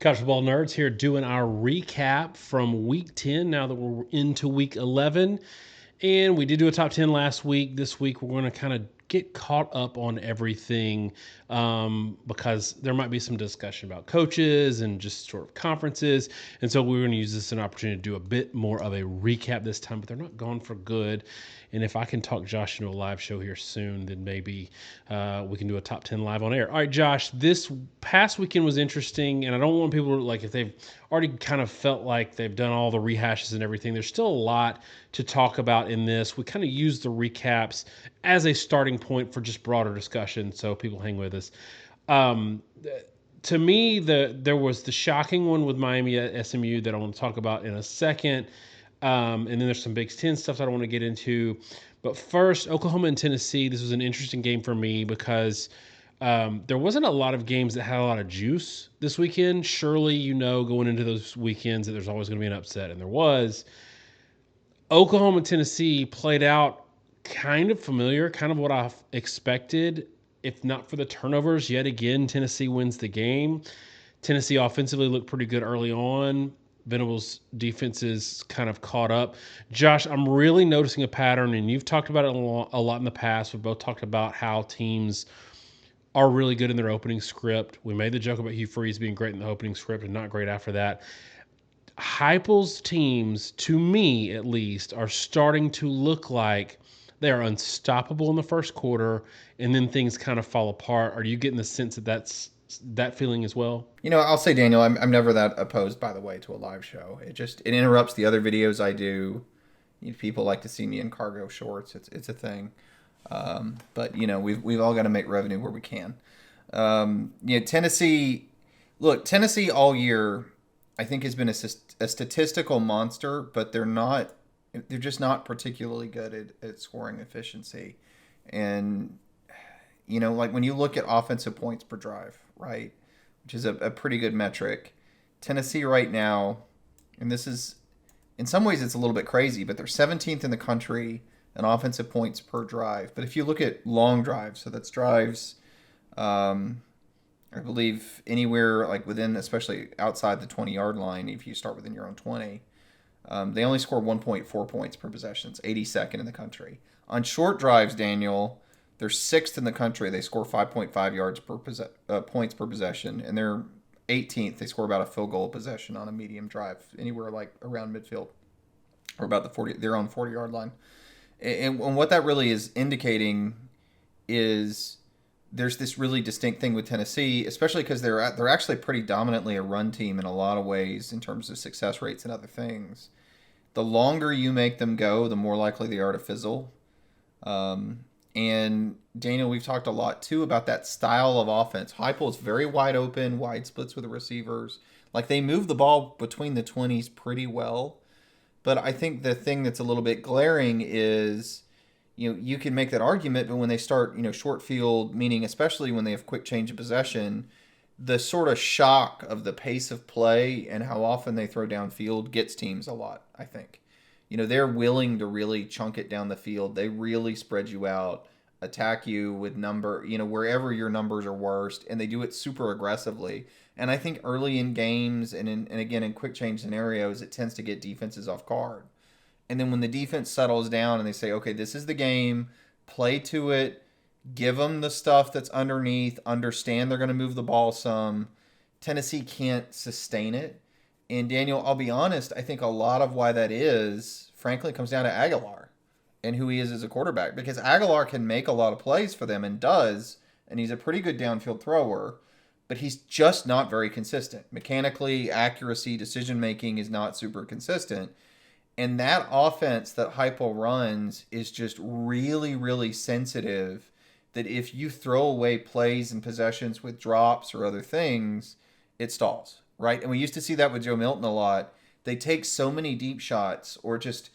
College Ball Nerds here doing our recap from week 10 now that we're into week 11. And we did do a top 10 last week. This week, we're going to kind of get caught up on everything because there might be some discussion about coaches and just sort of conferences. And so we're going to use this as an opportunity to do a bit more of a recap this time, but they're not gone for good. And if I can talk Josh into a live show here soon, then maybe we can do a top 10 live on air. All right, Josh, this past weekend was interesting, and I don't want people to, like, if they've already kind of felt like they've done all the rehashes and everything, there's still a lot to talk about in this. We kind of use the recaps as a starting point for just broader discussion, so people hang with us. To me, there was the shocking one with Miami at SMU that I want to talk about in a second. And then there's some Big Ten stuff that I want to get into. But first, Oklahoma and Tennessee. This was an interesting game for me because there wasn't a lot of games that had a lot of juice this weekend. Surely, going into those weekends that there's always going to be an upset, and there was. Oklahoma and Tennessee played out kind of familiar, kind of what I expected. If not for the turnovers, yet again, Tennessee wins the game. Tennessee offensively looked pretty good early on. Venables' defenses kind of caught up. Josh, I'm really noticing a pattern, and you've talked about it a lot in the past. We've both talked about how teams are really good in their opening script. We made the joke about Hugh Freeze being great in the opening script and not great after that. Heupel's teams, to me at least, are starting to look like they are unstoppable in the first quarter, and then things kind of fall apart. Are you getting the sense that that's that feeling as well? I'll say, Daniel, I'm never that opposed, by the way, to a live show. It interrupts the other videos I do. People like to see me in cargo shorts. It's a thing. But we've all got to make revenue where we can. Tennessee. Look, Tennessee all year, I think, has been a statistical monster, but they're not. They're just not particularly good at scoring efficiency, and like when you look at offensive points per drive, right, which is a pretty good metric. Tennessee right now, and this is, in some ways it's a little bit crazy, but they're 17th in the country in offensive points per drive. But if you look at long drives, so that's drives, I believe anywhere like within, especially outside the 20-yard line, if you start within your own 20, they only score 1.4 points per possession. It's 82nd in the country. On short drives, Daniel, they're 6th in the country. They score 5.5 yards per points per possession, and they're 18th. They score about a field goal possession on a medium drive, anywhere like around midfield or about their own 40-yard line. And what that really is indicating is there's this really distinct thing with Tennessee, especially because they're actually pretty dominantly a run team in a lot of ways in terms of success rates and other things. The longer you make them go, the more likely they are to fizzle. And Daniel, we've talked a lot too about that style of offense. Heupel is very wide open, wide splits with the receivers. Like, they move the ball between the 20s pretty well. But I think the thing that's a little bit glaring is, you can make that argument, but when they start, short field, meaning especially when they have quick change of possession, the sort of shock of the pace of play and how often they throw downfield gets teams a lot, I think. They're willing to really chunk it down the field. They really spread you out, attack you with wherever your numbers are worst, and they do it super aggressively. And I think early in games and again in quick change scenarios, it tends to get defenses off guard. And then when the defense settles down and they say, okay, this is the game, play to it, give them the stuff that's underneath, understand they're going to move the ball some, Tennessee can't sustain it. And Daniel, I'll be honest, I think a lot of why that is, frankly, comes down to Aguilar and who he is as a quarterback. Because Aguilar can make a lot of plays for them and does, and he's a pretty good downfield thrower, but he's just not very consistent. Mechanically, accuracy, decision-making is not super consistent. And that offense that Heupel runs is just really, really sensitive that if you throw away plays and possessions with drops or other things, it stalls, right? And we used to see that with Joe Milton a lot. They take so many deep shots or just,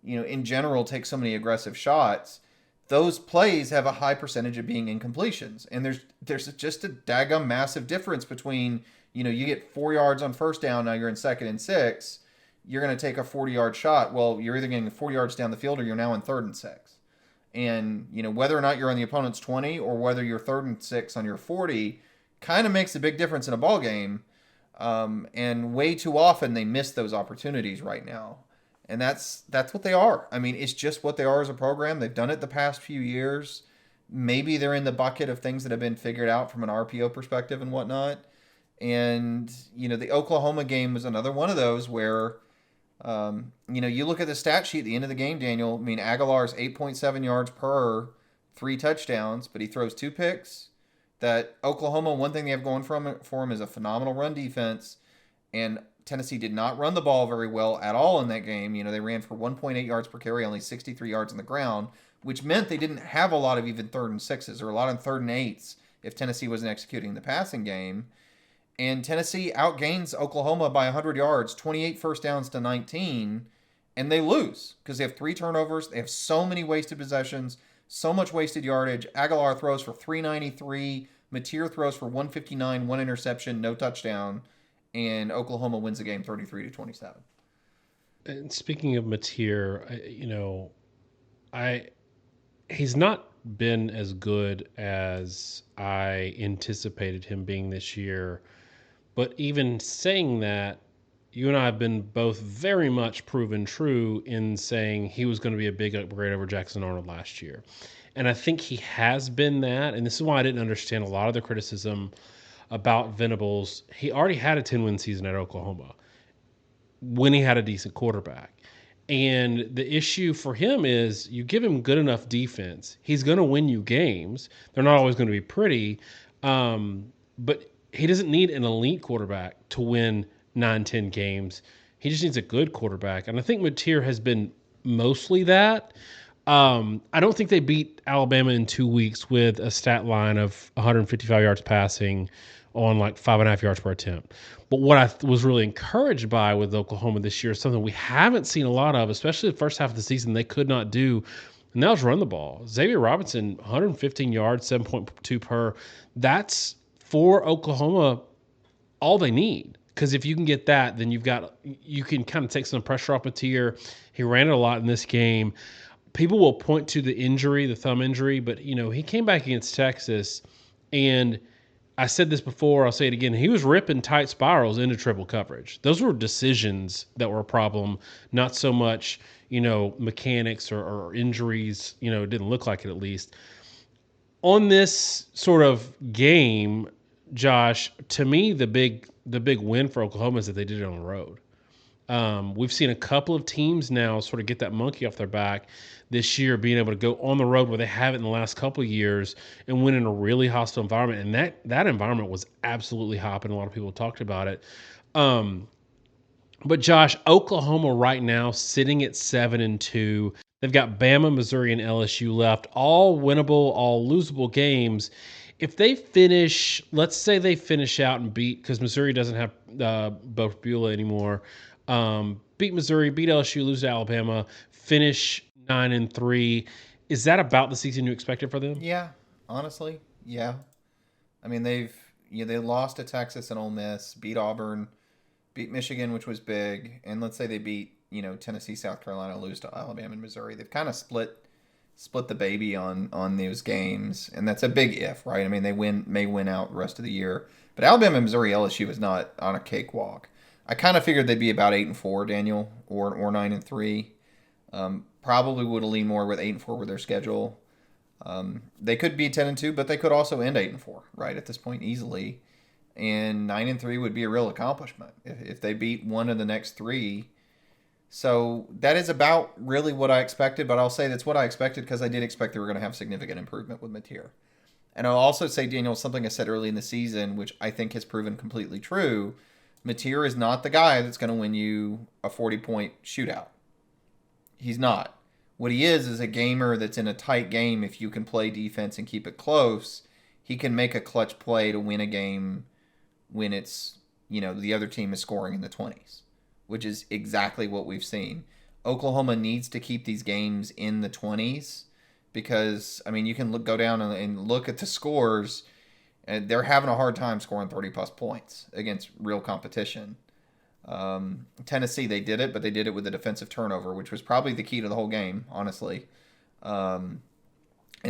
in general, take so many aggressive shots. Those plays have a high percentage of being incompletions. And there's just a daggum massive difference between, you get 4 yards on first down, now you're in 2nd and 6. You're going to take a 40-yard shot. Well, you're either getting 40 yards down the field or you're now in 3rd and 6. And, whether or not you're on the opponent's 20 or whether you're 3rd and 6 on your 40 kind of makes a big difference in a ball game. And way too often they miss those opportunities right now. And that's what they are. I mean, it's just what they are as a program. They've done it the past few years. Maybe they're in the bucket of things that have been figured out from an RPO perspective and whatnot. And, the Oklahoma game was another one of those where, you look at the stat sheet at the end of the game, Daniel. I mean, Aguilar's 8.7 yards per 3 touchdowns, but he throws 2 picks. That Oklahoma, one thing they have going for him is a phenomenal run defense. And Tennessee did not run the ball very well at all in that game. They ran for 1.8 yards per carry, only 63 yards on the ground, which meant they didn't have a lot of even 3rd and 6s or a lot of 3rd and 8s if Tennessee wasn't executing the passing game. And Tennessee outgains Oklahoma by 100 yards, 28 first downs to 19, and they lose because they have 3 turnovers. They have so many wasted possessions, so much wasted yardage. Aguilar throws for 393. Mateer throws for 159, 1 interception, no touchdown, and Oklahoma wins the game 33-27. And speaking of Mateer, I he's not been as good as I anticipated him being this year. But even saying that, you and I have been both very much proven true in saying he was going to be a big upgrade over Jackson Arnold last year. And I think he has been that. And this is why I didn't understand a lot of the criticism about Venables. He already had a 10-win season at Oklahoma when he had a decent quarterback. And the issue for him is you give him good enough defense, he's going to win you games. They're not always going to be pretty, but he doesn't need an elite quarterback to win 9, 10 games. He just needs a good quarterback. And I think Mateer has been mostly that. I don't think they beat Alabama in 2 weeks with a stat line of 155 yards passing on like 5.5 yards per attempt. But what I was really encouraged by with Oklahoma this year is something we haven't seen a lot of, especially the first half of the season, they could not do, and that was run the ball. Xavier Robinson, 115 yards, 7.2 per. That's for Oklahoma all they need. Because if you can get that, then you can kind of take some pressure off Mateer. He ran it a lot in this game. People will point to the injury, the thumb injury, but he came back against Texas, and I said this before, I'll say it again. He was ripping tight spirals into triple coverage. Those were decisions that were a problem, not so much, mechanics or injuries. It didn't look like it, at least. On this sort of game, Josh, to me, the big win for Oklahoma is that they did it on the road. We've seen a couple of teams now sort of get that monkey off their back this year, being able to go on the road where they haven't in the last couple of years and win in a really hostile environment. And that environment was absolutely hopping. A lot of people talked about it. But Josh, Oklahoma right now sitting at 7-2. They've got Bama, Missouri, and LSU left, all winnable, all losable games. If they finish, let's say they finish out and beat, because Missouri doesn't have Bo Beulah anymore. Beat Missouri, beat LSU, lose to Alabama, finish 9-3. Is that about the season you expected for them? Yeah, honestly, yeah. I mean, they lost to Texas and Ole Miss, beat Auburn, beat Michigan, which was big, and let's say they beat Tennessee, South Carolina, lose to Alabama and Missouri. They've kind of split the baby on those games, and that's a big if, right? I mean, they may win out the rest of the year, but Alabama, Missouri, LSU is not on a cakewalk. I kind of figured they'd be about 8-4, Daniel, or 9-3. Probably would have leaned more with 8-4 with their schedule. They could be 10-2, but they could also end 8-4, right, at this point easily. And 9-3 would be a real accomplishment if they beat one of the next 3. So that is about really what I expected, but I'll say that's what I expected because I did expect they were going to have significant improvement with Mateer. And I'll also say, Daniel, something I said early in the season, which I think has proven completely true. Mateer is not the guy that's going to win you a 40-point shootout. He's not. What he is a gamer that's in a tight game. If you can play defense and keep it close, he can make a clutch play to win a game when it's, the other team is scoring in the 20s, which is exactly what we've seen. Oklahoma needs to keep these games in the 20s because, I mean, you can go down and look at the scores, and they're having a hard time scoring 30-plus points against real competition. Tennessee, they did it, but they did it with a defensive turnover, which was probably the key to the whole game, honestly. And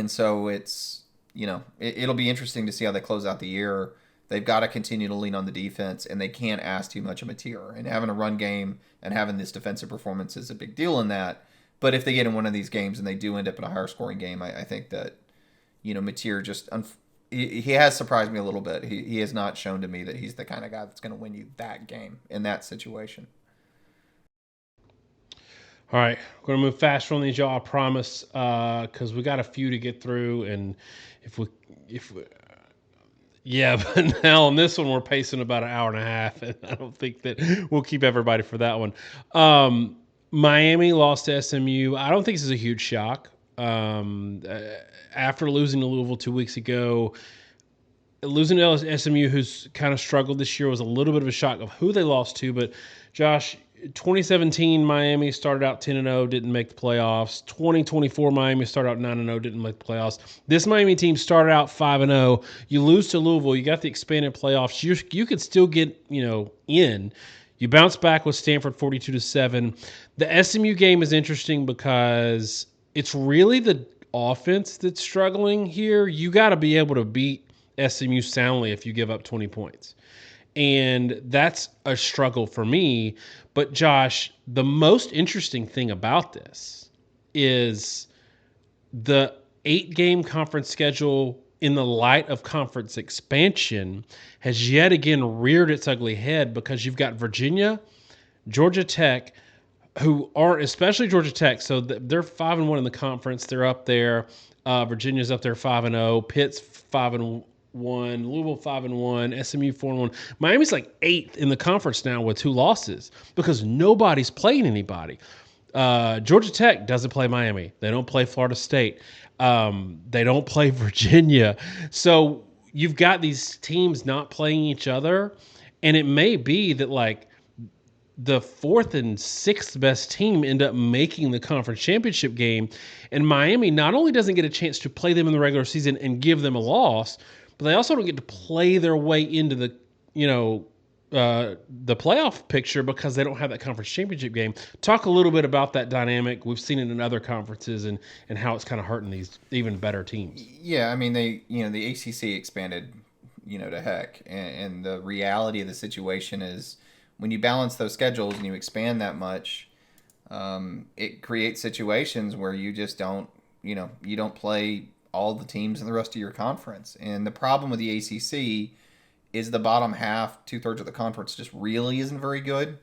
so it's, it'll be interesting to see how they close out the year. They've got to continue to lean on the defense, and they can't ask too much of Mateer. And having a run game and having this defensive performance is a big deal in that. But if they get in one of these games and they do end up in a higher scoring game, I think that, Mateer he has surprised me a little bit. He has not shown to me that he's the kind of guy that's going to win you that game in that situation. All right, we're gonna move faster on these, y'all. I promise, because we got a few to get through, and if we, yeah, but now on this one we're pacing about an hour and a half, and I don't think that we'll keep everybody for that one. Miami lost to SMU. I don't think this is a huge shock. After losing to Louisville 2 weeks ago, losing to SMU, who's kind of struggled this year, was a little bit of a shock of who they lost to. But Josh, 2017 Miami started out 10-0, didn't make the playoffs. 2024 Miami started out 9-0, didn't make the playoffs. This Miami team started out 5-0. You lose to Louisville, you got the expanded playoffs. You could still get in. You bounce back with Stanford 42-7. The SMU game is interesting because it's really the offense that's struggling here. You got to be able to beat SMU soundly if you give up 20 points. And that's a struggle for me. But Josh, the most interesting thing about this is the 8-game conference schedule in the light of conference expansion has yet again reared its ugly head, because you've got Virginia, Georgia Tech, who aren't, especially Georgia Tech. So they're 5-1 in the conference. They're up there. Virginia's up there 5-0. Pitt's 5-1. Louisville 5-1. SMU 4-1. Miami's like 8th in the conference now with 2 losses because nobody's playing anybody. Georgia Tech doesn't play Miami. They don't play Florida State. They don't play Virginia. So you've got these teams not playing each other, and it may be that like the 4th and 6th best team end up making the conference championship game, and Miami not only doesn't get a chance to play them in the regular season and give them a loss, but they also don't get to play their way into the playoff picture because they don't have that conference championship game. Talk a little bit about that dynamic. We've seen it in other conferences and how it's kind of hurting these even better teams. Yeah, I mean, the ACC expanded, to heck, and the reality of the situation is when you balance those schedules and you expand that much, it creates situations where you just don't, you don't play all the teams in the rest of your conference. And the problem with the ACC is the bottom half, 2/3 of the conference just really isn't very good.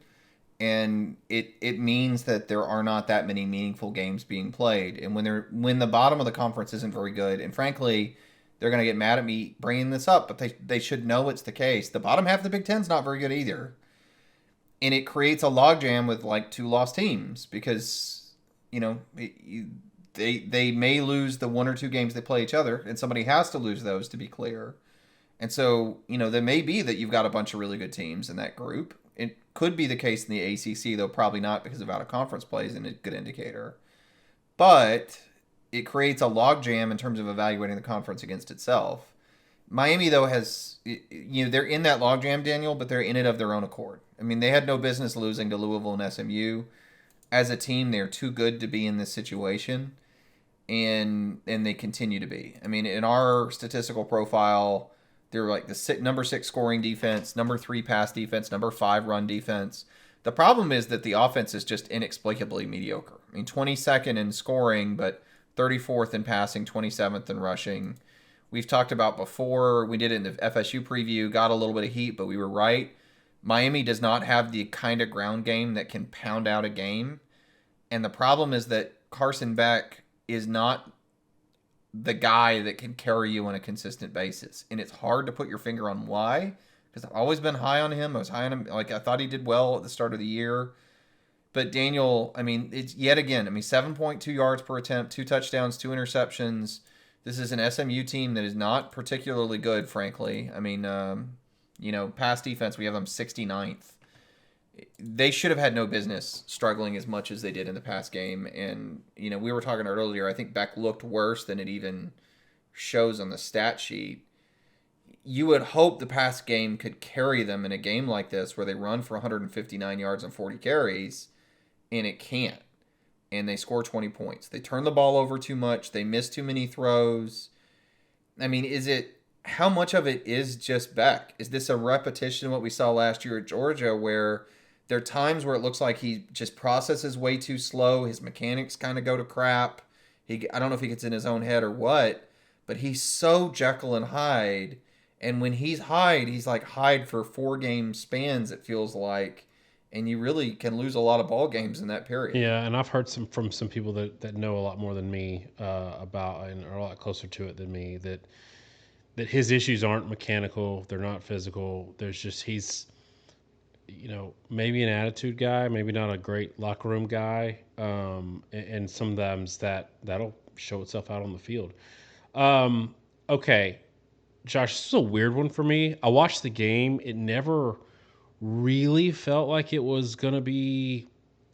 And it means that there are not that many meaningful games being played. And when the bottom of the conference isn't very good, and frankly, they're going to get mad at me bringing this up, but they should know it's the case. The bottom half of the Big Ten's not very good either. And it creates a logjam with like 2 lost teams because, they may lose the 1 or 2 games they play each other, and somebody has to lose those to be clear. And so, there may be that you've got a bunch of really good teams in that group. It could be the case in the ACC, though probably not, because of out-of-conference play isn't a good indicator. But it creates a logjam in terms of evaluating the conference against itself. Miami, though, has, they're in that logjam, Daniel, but they're in it of their own accord. I mean, they had no business losing to Louisville and SMU. As a team, they're too good to be in this situation, and they continue to be. I mean, in our statistical profile, they're like the number 6 scoring defense, number 3 pass defense, number 5 run defense. The problem is that the offense is just inexplicably mediocre. I mean, 22nd in scoring, but 34th in passing, 27th in rushing. We've talked about before, we did it in the FSU preview, got a little bit of heat, but we were right. Miami does not have the kind of ground game that can pound out a game. And the problem is that Carson Beck is not the guy that can carry you on a consistent basis. And it's hard to put your finger on why, because I've always been high on him. I was high on him. Like, I thought he did well at the start of the year. But Daniel, I mean, it's yet again, 7.2 yards per attempt, 2 touchdowns, 2 interceptions. This is an SMU team that is not particularly good, frankly. I mean, pass defense, we have them 69th. They should have had no business struggling as much as they did in the past game. And, we were talking earlier, I think Beck looked worse than it even shows on the stat sheet. You would hope the past game could carry them in a game like this where they run for 159 yards and 40 carries, and it can't. And they score 20 points. They turn the ball over too much. They miss too many throws. I mean, is it how much of it is just Beck? Is this a repetition of what we saw last year at Georgia, where there are times where it looks like he just processes way too slow, his mechanics kind of go to crap. I don't know if he gets in his own head or what, but he's so Jekyll and Hyde. And when he's Hyde, he's like Hyde for 4 game spans, it feels like. And you really can lose a lot of ball games in that period. Yeah, and I've heard from some people that know a lot more than me about and are a lot closer to it than me that his issues aren't mechanical, they're not physical. There's just he's maybe an attitude guy, maybe not a great locker room guy, and sometimes that'll show itself out on the field. Okay, Josh, this is a weird one for me. I watched the game. It never really felt like it was gonna be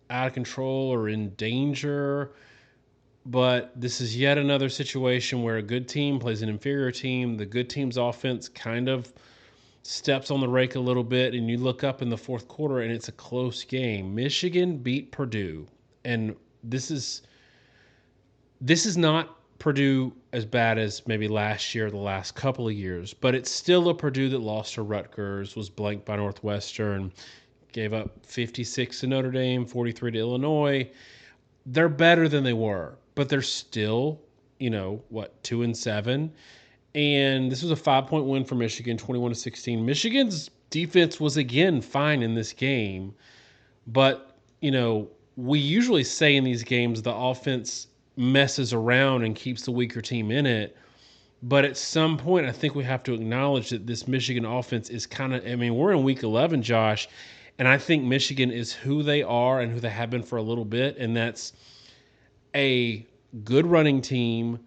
out of control or in danger. But this is yet another situation where a good team plays an inferior team. The good team's offense kind of steps on the rake a little bit, and you look up in the fourth quarter, and it's a close game. Michigan beat Purdue, and this is not Purdue as bad as maybe last year, or the last couple of years, but it's still a Purdue that lost to Rutgers, was blanked by Northwestern, gave up 56 to Notre Dame, 43 to Illinois. They're better than they were, but they're still, 2-7. And this was a 5-point win for Michigan, 21-16. Michigan's defense was again fine in this game, but we usually say in these games the offense messes around and keeps the weaker team in it. But at some point, I think we have to acknowledge that this Michigan offense is kind of, we're in week 11, Josh, and I think Michigan is who they are and who they have been for a little bit, and that's a good running team,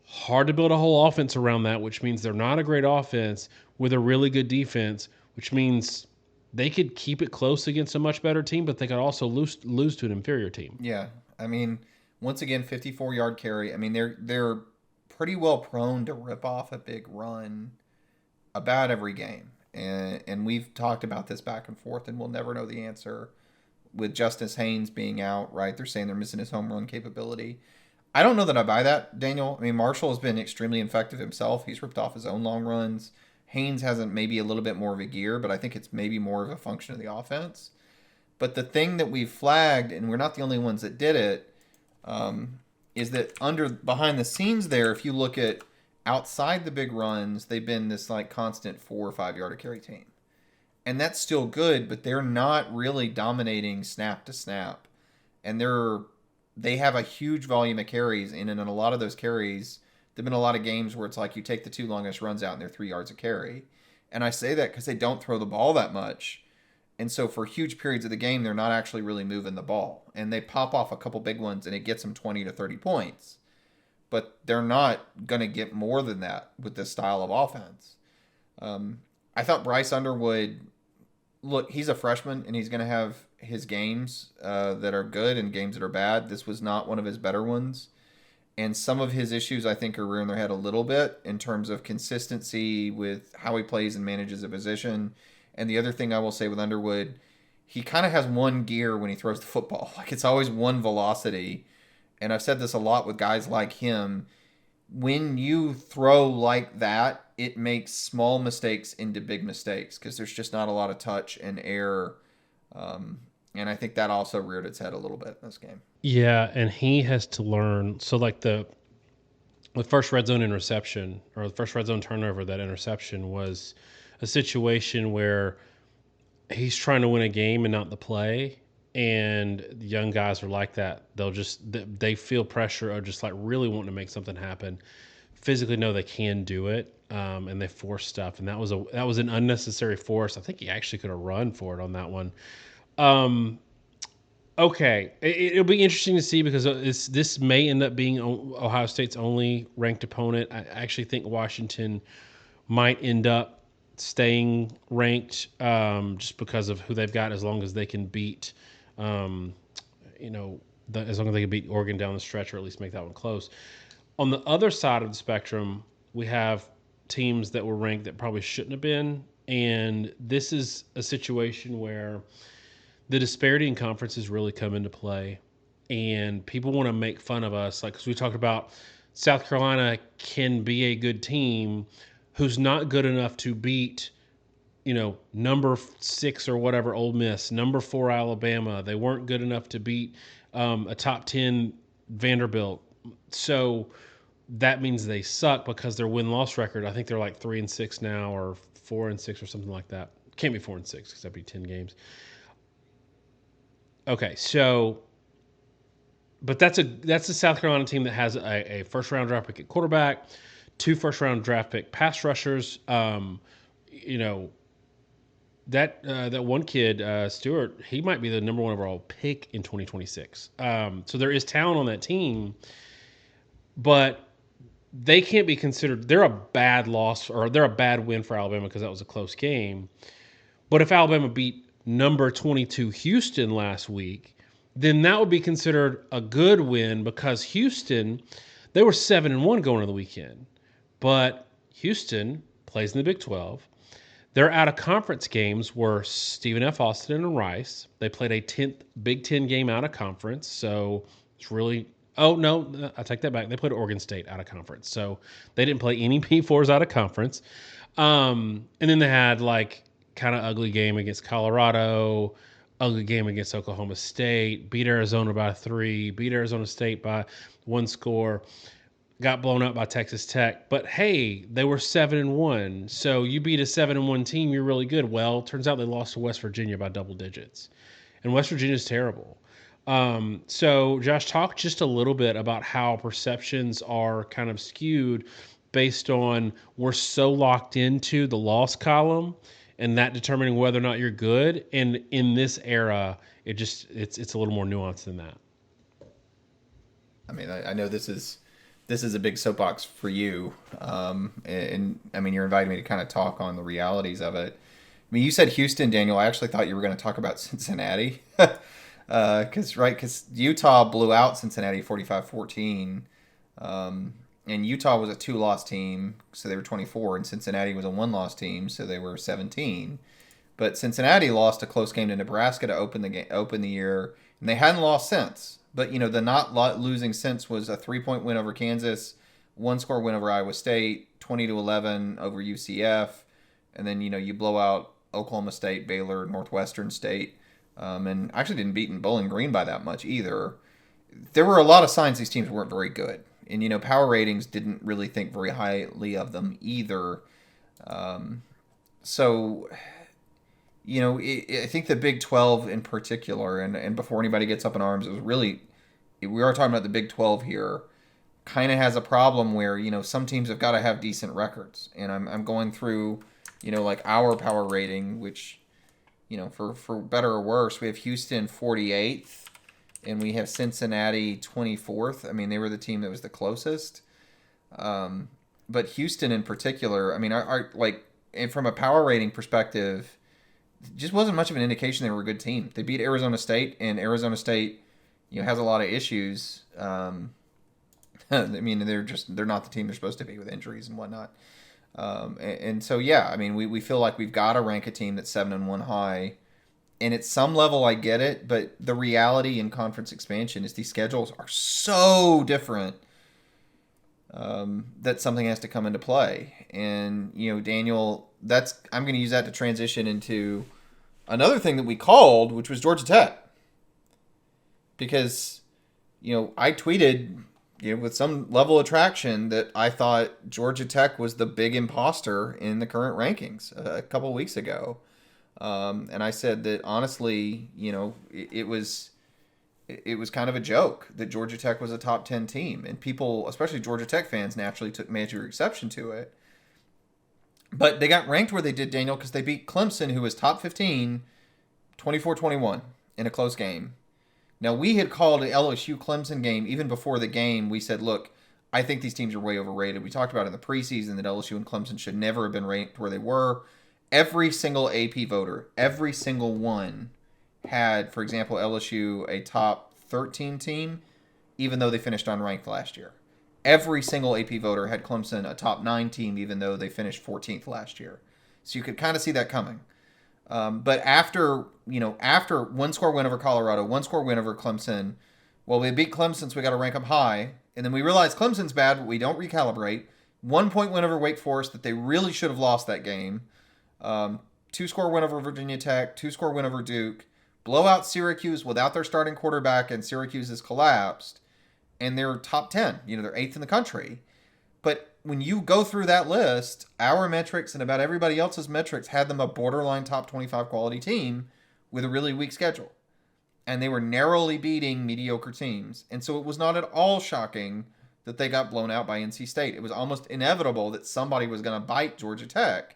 hard to build a whole offense around that, which means they're not a great offense with a really good defense, which means they could keep it close against a much better team, but they could also lose to an inferior team. Yeah. Once again, 54-yard carry. They're pretty well prone to rip off a big run about every game. And we've talked about this back and forth, and we'll never know the answer with Justice Haynes being out, right? They're saying they're missing his home run capability. I don't know that I buy that, Daniel. Marshall has been extremely effective himself. He's ripped off his own long runs. Haynes hasn't, maybe a little bit more of a gear, but I think it's maybe more of a function of the offense. But the thing that we've flagged, and we're not the only ones that did it, is that behind the scenes there, if you look at outside the big runs, they've been this like constant 4 or 5 yard a carry team. And that's still good, but they're not really dominating snap to snap. And they have a huge volume of carries, and in a lot of those carries, there've been a lot of games where it's like you take the 2 longest runs out and they're 3 yards a carry. And I say that because they don't throw the ball that much. And so for huge periods of the game, they're not actually really moving the ball. And they pop off a couple big ones and it gets them 20 to 30 points. But they're not going to get more than that with this style of offense. I thought Bryce Underwood, look, he's a freshman and he's going to have his games that are good and games that are bad. This was not one of his better ones. And some of his issues, I think, are rearing their head a little bit in terms of consistency with how he plays and manages a position. And the other thing I will say with Underwood, he kind of has one gear when he throws the football. Like, it's always one velocity. And I've said this a lot with guys like him. When you throw like that, it makes small mistakes into big mistakes because there's just not a lot of touch and air. And I think that also reared its head a little bit in this game. Yeah, and he has to learn. So, like the first red zone interception or the first red zone turnover, that interception was a situation where he's trying to win a game and not the play. And the young guys are like that. They feel pressure or just like really wanting to make something happen. Physically know they can do it, and they force stuff. And that was an unnecessary force. I think he actually could have run for it on that one. Okay, it'll be interesting to see because this may end up being Ohio State's only ranked opponent. I actually think Washington might end up staying ranked just because of who they've got, as long as they can beat, as long as they can beat Oregon down the stretch or at least make that one close. On the other side of the spectrum, we have teams that were ranked that probably shouldn't have been, and this is a situation where the disparity in conferences really come into play, and people want to make fun of us, like, because we talked about South Carolina can be a good team who's not good enough to beat, number 6 or whatever Ole Miss, number 4 Alabama. They weren't good enough to beat a top 10 Vanderbilt. So that means they suck because their win-loss record, I think they're like 3-6 now, or 4-6 or something like that. Can't be 4-6 because that'd be 10 games. Okay, so but that's a South Carolina team that has a first round draft pick at quarterback, 2 first round draft pick pass rushers. You know that one kid, Stewart, he might be the number 1 overall pick in 2026. So there is talent on that team, but they can't be considered. They're a bad loss, or they're a bad win for Alabama because that was a close game. But if Alabama beat number 22 Houston last week, then that would be considered a good win because Houston, they were 7-1 going into the weekend. But Houston plays in the Big 12. Their out of conference games were Stephen F. Austin and Rice. They played a Big 10 game out of conference. So it's really, oh no, I take that back. They played Oregon State out of conference. So they didn't play any P4s out of conference. And then they had like kind of ugly game against Colorado, ugly game against Oklahoma State, beat Arizona by 3, beat Arizona State by 1 score, got blown up by Texas Tech. But hey, they were 7-1. So you beat a 7-1 team, you're really good. Well, turns out they lost to West Virginia by double digits. And West Virginia's terrible. So Josh, talk just a little bit about how perceptions are kind of skewed based on we're so locked into the loss column and that determining whether or not you're good. And in this era, it's a little more nuanced than that. I mean, I know this is a big soapbox for you, and I mean, you're inviting me to kind of talk on the realities of it. I mean, you said Houston, Daniel. I actually thought you were going to talk about Cincinnati, because Utah blew out Cincinnati 45-14, and Utah was a 2-loss team, so they were 24, and Cincinnati was a 1-loss team, so they were 17. But Cincinnati lost a close game to Nebraska to open the year, and they hadn't lost since. But the not losing since was a 3-point win over Kansas, 1-score win over Iowa State, 20-11 over UCF, and then you blow out Oklahoma State, Baylor, Northwestern State, and actually didn't beat in Bowling Green by that much either. There were a lot of signs these teams weren't very good, and power ratings didn't really think very highly of them either. So. I think the Big 12 in particular, and before anybody gets up in arms, it was really, we are talking about the Big 12 here, kind of has a problem where, some teams have got to have decent records. And I'm going through, like our power rating, which, for better or worse, we have Houston 48th, and we have Cincinnati 24th. I mean, they were the team that was the closest. But Houston in particular, I mean, and from a power rating perspective, just wasn't much of an indication they were a good team. They beat Arizona State, and Arizona State, has a lot of issues. I mean, they're not the team they're supposed to be with injuries and whatnot. And so, yeah, I mean, we feel like we've got to rank a team that's 7-1 high. And at some level, I get it, but the reality in conference expansion is these schedules are so different that something has to come into play. And, Daniel, I'm going to use that to transition into another thing that we called, which was Georgia Tech. Because, I tweeted, with some level of traction that I thought Georgia Tech was the big imposter in the current rankings a couple of weeks ago. And I said that, honestly, it was kind of a joke that Georgia Tech was a top 10 team. And people, especially Georgia Tech fans, naturally took major exception to it. But they got ranked where they did, Daniel, because they beat Clemson, who was top 15, 24-21 in a close game. Now, we had called an LSU-Clemson game even before the game. We said, look, I think these teams are way overrated. We talked about in the preseason that LSU and Clemson should never have been ranked where they were. Every single AP voter, every single one, had, for example, LSU a top 13 team, even though they finished unranked last year. Every single AP voter had Clemson a top 9 team, even though they finished 14th last year. So you could kind of see that coming. But after 1-score win over Colorado, 1-score win over Clemson, well, we beat Clemson, so we got to rank them high. And then we realized Clemson's bad, but we don't recalibrate. 1 point win over Wake Forest that they really should have lost that game. 2-score win over Virginia Tech. 2-score win over Duke. Blowout Syracuse without their starting quarterback, and Syracuse has collapsed. And they're top 10. They're 8th in the country. But when you go through that list, our metrics and about everybody else's metrics had them a borderline top 25 quality team with a really weak schedule. And they were narrowly beating mediocre teams. And so it was not at all shocking that they got blown out by NC State. It was almost inevitable that somebody was going to bite Georgia Tech.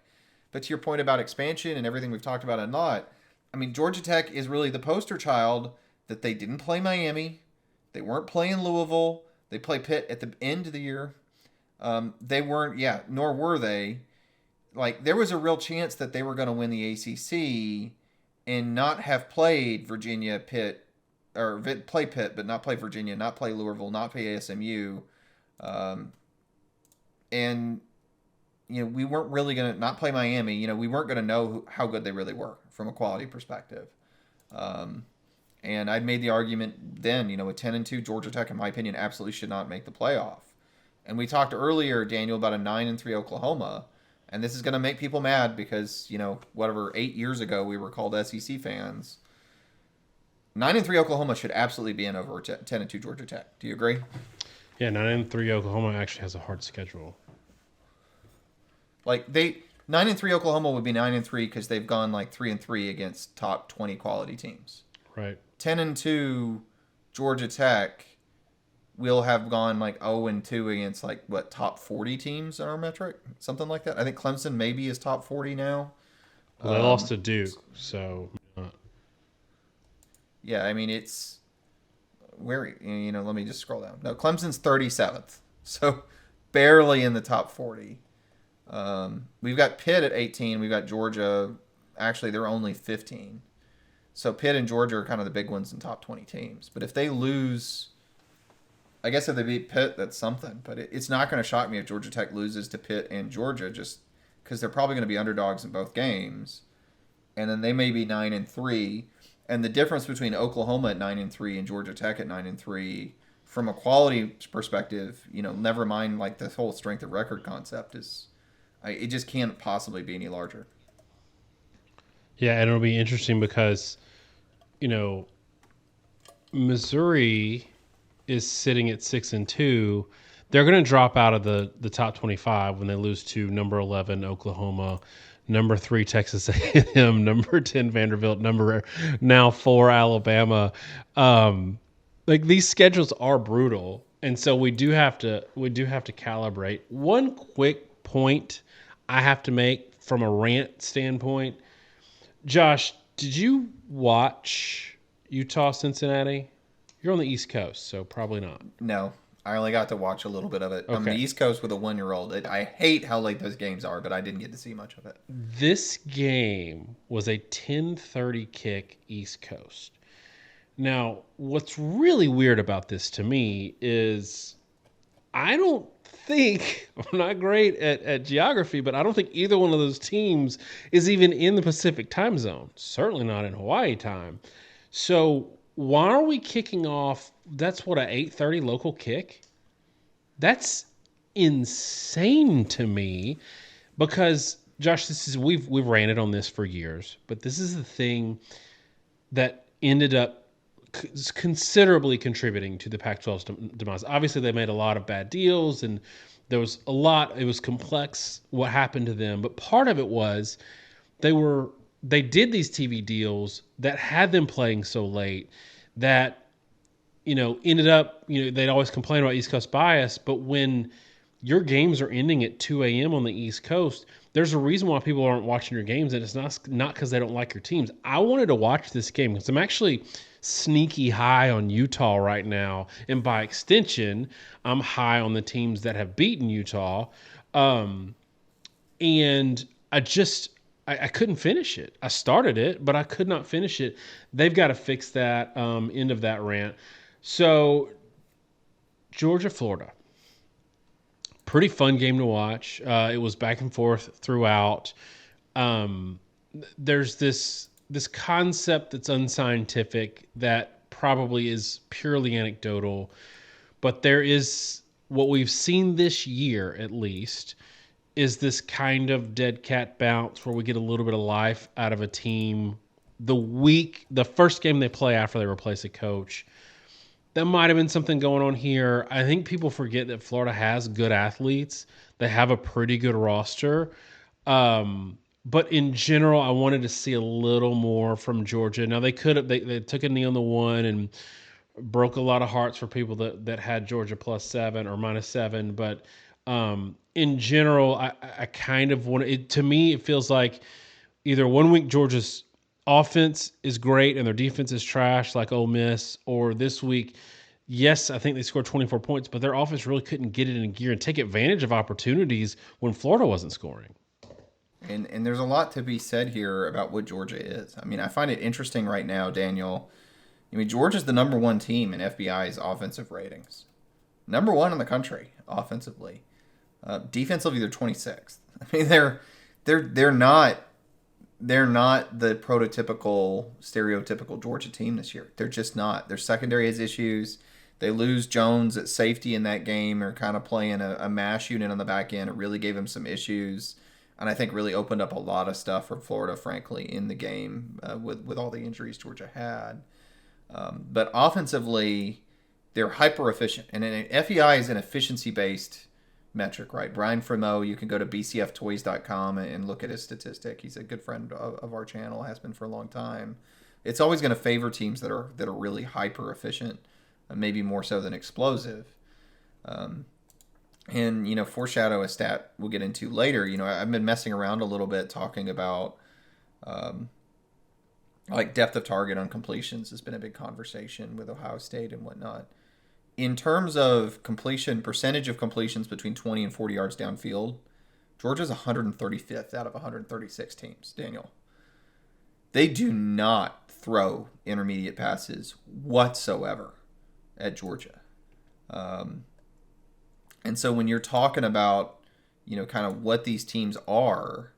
But to your point about expansion and everything we've talked about a lot, I mean, Georgia Tech is really the poster child that they didn't play Miami. They weren't playing Louisville. They play Pitt at the end of the year. They weren't, nor were they. Like, there was a real chance that they were going to win the ACC and not have played Virginia, Pitt, or play Pitt, but not play Virginia, not play Louisville, not play ASMU. And, we weren't really going to not play Miami. We weren't going to know how good they really were from a quality perspective. And I'd made the argument then, with 10-2, Georgia Tech, in my opinion, absolutely should not make the playoff. And we talked earlier, Daniel, about a 9-3 Oklahoma. And this is going to make people mad because, 8 years ago we were called SEC fans. 9-3 Oklahoma should absolutely be in over 10-2 Georgia Tech. Do you agree? Yeah, 9-3 Oklahoma actually has a hard schedule. Like 9-3 Oklahoma would be 9-3 because they've gone like 3-3 against top 20 quality teams. Right. 10-2 Georgia Tech will have gone like 0-2 against top 40 teams in our metric, something like that. I think Clemson maybe is top 40 now. Well, they lost to Duke, so. Yeah, I mean it's where let me just scroll down. No, Clemson's 37th, so barely in the top 40. We've got Pitt at 18. We've got Georgia. Actually, they're only 15. So Pitt and Georgia are kind of the big ones in top 20 teams. But if they lose, I guess if they beat Pitt, that's something. But it's not going to shock me if Georgia Tech loses to Pitt and Georgia, just because they're probably going to be underdogs in both games. And then they may be 9-3. And the difference between Oklahoma at 9-3 and Georgia Tech at 9-3, from a quality perspective, never mind like the whole strength of record concept it just can't possibly be any larger. Yeah, and it'll be interesting because, Missouri is sitting at 6-2. They're going to drop out of the top 25 when they lose to number 11 Oklahoma, number 3 Texas A&M, number 10 Vanderbilt, number now 4 Alabama. These schedules are brutal, and so we do have to calibrate. One quick point I have to make from a rant standpoint. Josh, did you watch Utah Cincinnati? You're on the East Coast, so probably not. No, I only got to watch a little bit of it. Okay. I'm on the East Coast with a 1-year-old. I hate how late those games are, but I didn't get to see much of it. This game was a 10:30 kick East Coast. Now, what's really weird about this to me is I don't think, I'm not great at geography, but I don't think either one of those teams is even in the Pacific time zone. Certainly not in Hawaii time. So why are we kicking off? That's what, an 8:30 local kick? That's insane to me because, Josh, we've ranted on this for years, but this is the thing that ended up considerably contributing to the Pac-12's demise. Obviously, they made a lot of bad deals, and there was a lot. It was complex what happened to them, but part of it was they did these TV deals that had them playing so late that ended up they'd always complain about East Coast bias, but when your games are ending at 2 a.m. on the East Coast, there's a reason why people aren't watching your games, and it's not because they don't like your teams. I wanted to watch this game because I'm actually sneaky high on Utah right now, and by extension, I'm high on the teams that have beaten Utah. And I couldn't finish it. I started it, but I could not finish it. They've got to fix that. End of that rant. So, Georgia, Florida. Pretty fun game to watch. It was back and forth throughout. There's this concept that's unscientific that probably is purely anecdotal, but there is what we've seen this year, at least, is this kind of dead cat bounce where we get a little bit of life out of a team the first game they play after they replace a coach. That might have been something going on here. I think people forget that Florida has good athletes. They have a pretty good roster. But in general, I wanted to see a little more from Georgia. Now they could have they took a knee on the one and broke a lot of hearts for people that had Georgia +7 or -7. But in general, I kind of want it. To me, it feels like either one week Georgia's offense is great and their defense is trash, like Ole Miss, or this week, yes, I think they scored 24 points, but their offense really couldn't get it in gear and take advantage of opportunities when Florida wasn't scoring. And there's a lot to be said here about what Georgia is. I mean, I find it interesting right now, Daniel. I mean, Georgia's the number one team in FBI's offensive ratings. Number one in the country offensively. Defensively, they're 26th. I mean, they're not the prototypical, stereotypical Georgia team this year. They're just not. Their secondary has issues. They lose Jones at safety in that game. They're kind of playing a mash unit on the back end. It really gave them some issues, and I think really opened up a lot of stuff for Florida, frankly, in the game with all the injuries Georgia had. But offensively, they're hyper efficient, and FEI is an efficiency based metric, right? Brian Fremeau, you can go to bcftoys.com and look at his statistic. He's a good friend of our channel, has been for a long time. It's always going to favor teams that are really hyper efficient, maybe more so than explosive. And foreshadow a stat we'll get into later. I've been messing around a little bit talking about like depth of target on completions has been a big conversation with Ohio State and whatnot. In terms of completion, percentage of completions between 20 and 40 yards downfield, Georgia's 135th out of 136 teams, Daniel. They do not throw intermediate passes whatsoever at Georgia. And so when you're talking about, kind of what these teams are,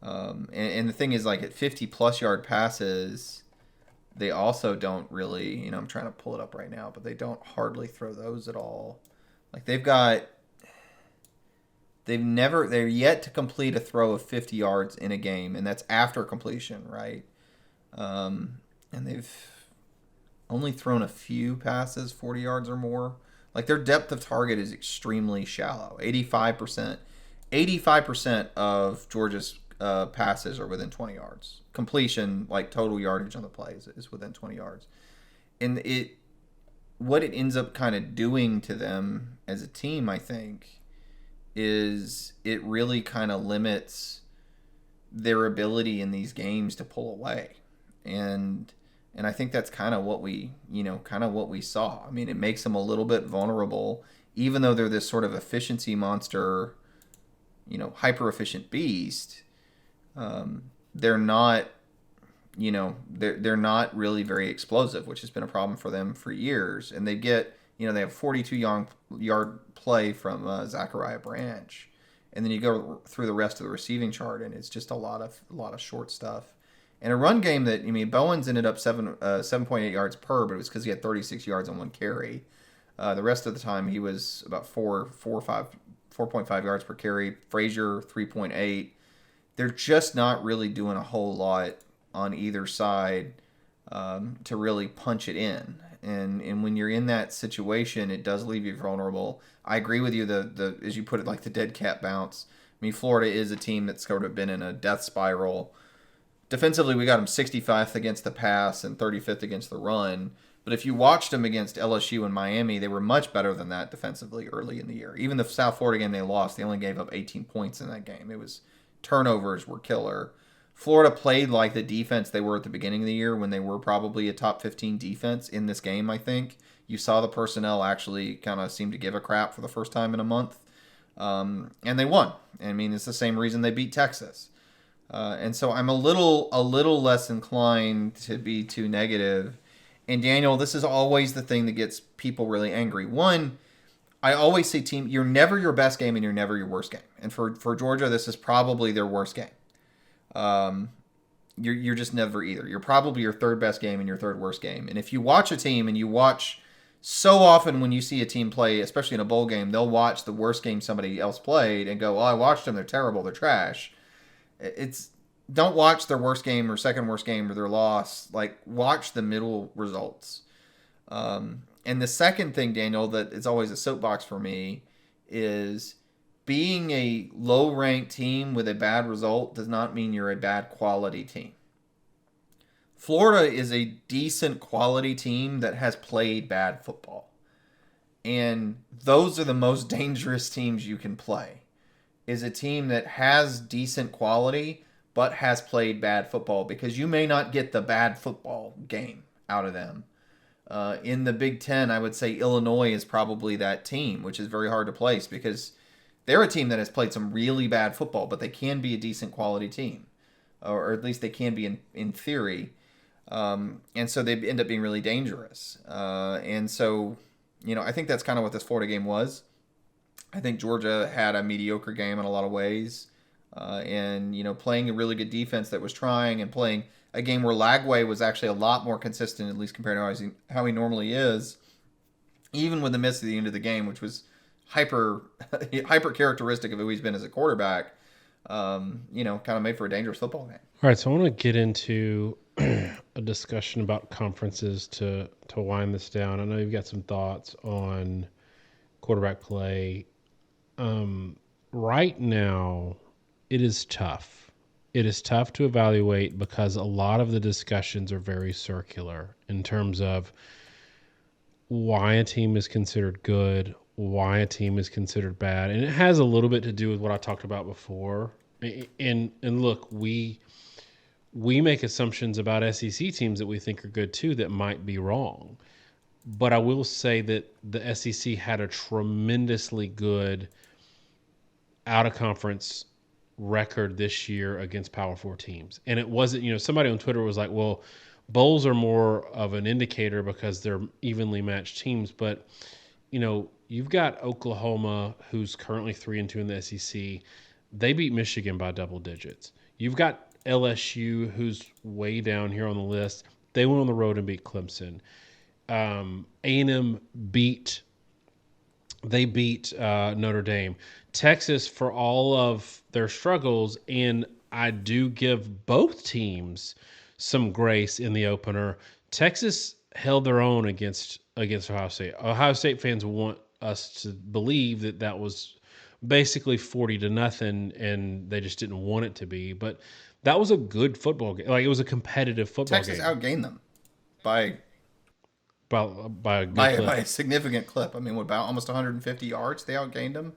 and the thing is, like, at 50-plus yard passes, they also don't really, I'm trying to pull it up right now, but they don't hardly throw those at all. Like, they're yet to complete a throw of 50 yards in a game, and that's after completion, right? And they've only thrown a few passes, 40 yards or more. Like, their depth of target is extremely shallow. 85% of Georgia's passes are within 20 yards. Completion, like total yardage on the play, is within 20 yards. And what it ends up kind of doing to them as a team, I think, is it really kind of limits their ability in these games to pull away. And I think that's kind of what we saw. I mean, it makes them a little bit vulnerable, even though they're this sort of efficiency monster, hyper efficient beast. They're not, they're not really very explosive, which has been a problem for them for years. And they have 42-yard play from Zachariah Branch, and then you go through the rest of the receiving chart, and it's just a lot of short stuff. And a run game that, Bowens ended up 7.8 yards per, but it was because he had 36 yards on one carry. The rest of the time he was about 4.5 yards per carry. Frazier 3.8. They're just not really doing a whole lot on either side to really punch it in. And when you're in that situation, it does leave you vulnerable. I agree with you. The as you put it, like the dead cat bounce. Florida is a team that's sort of been in a death spiral. Defensively, we got them 65th against the pass and 35th against the run. But if you watched them against LSU and Miami, they were much better than that defensively early in the year. Even the South Florida game they lost, they only gave up 18 points in that game. It was turnovers were killer. Florida played like the defense they were at the beginning of the year when they were probably a top 15 defense in this game, I think. You saw the personnel actually kind of seem to give a crap for the first time in a month. And they won. It's the same reason they beat Texas. And so I'm a little less inclined to be too negative. And Daniel, this is always the thing that gets people really angry. One, I always say, team, you're never your best game and you're never your worst game. And for Georgia, this is probably their worst game. You're just never either. You're probably your third best game and your third worst game. And if you watch a team and you watch So often when you see a team play, especially in a bowl game, they'll watch the worst game somebody else played and go, "Oh, I watched them. They're terrible. They're trash." It's don't watch their worst game or second worst game or their loss. Like watch the middle results. And the second thing, Daniel, that is always a soapbox for me is being a low ranked team with a bad result does not mean you're a bad quality team. Florida is a decent quality team that has played bad football. And those are the most dangerous teams you can play. Is a team that has decent quality but has played bad football, because you may not get the bad football game out of them. In the Big Ten, I would say Illinois is probably that team, which is very hard to place because they're a team that has played some really bad football, but they can be a decent quality team, or at least they can be in theory. And so they end up being really dangerous. And so, I think that's kind of what this Florida game was. I think Georgia had a mediocre game in a lot of ways. And, playing a really good defense that was trying, and playing a game where Lagway was actually a lot more consistent, at least compared to how he normally is, even with the miss at the end of the game, which was hyper characteristic of who he's been as a quarterback, kind of made for a dangerous football game. All right, so I want to get into a discussion about conferences to wind this down. I know you've got some thoughts on quarterback play. Right now, it is tough. It is tough to evaluate because a lot of the discussions are very circular in terms of why a team is considered good, why a team is considered bad. And it has a little bit to do with what I talked about before. And look, we make assumptions about SEC teams that we think are good too that might be wrong. But I will say that the SEC had a tremendously good out of conference record this year against Power 4 teams. And it wasn't, somebody on Twitter was like, well, bowls are more of an indicator because they're evenly matched teams. But, you've got Oklahoma, who's currently 3-2 in the SEC. They beat Michigan by double digits. You've got LSU, who's way down here on the list. They went on the road and beat Clemson. A&M beat Notre Dame. Texas, for all of their struggles, and I do give both teams some grace in the opener, Texas held their own against Ohio State. Ohio State fans want us to believe that was basically 40-0, and they just didn't want it to be. But that was a good football game. Like, it was a competitive football Texas game. outgained them by by a good clip. by a significant clip. I mean, about almost 150 yards they outgained them.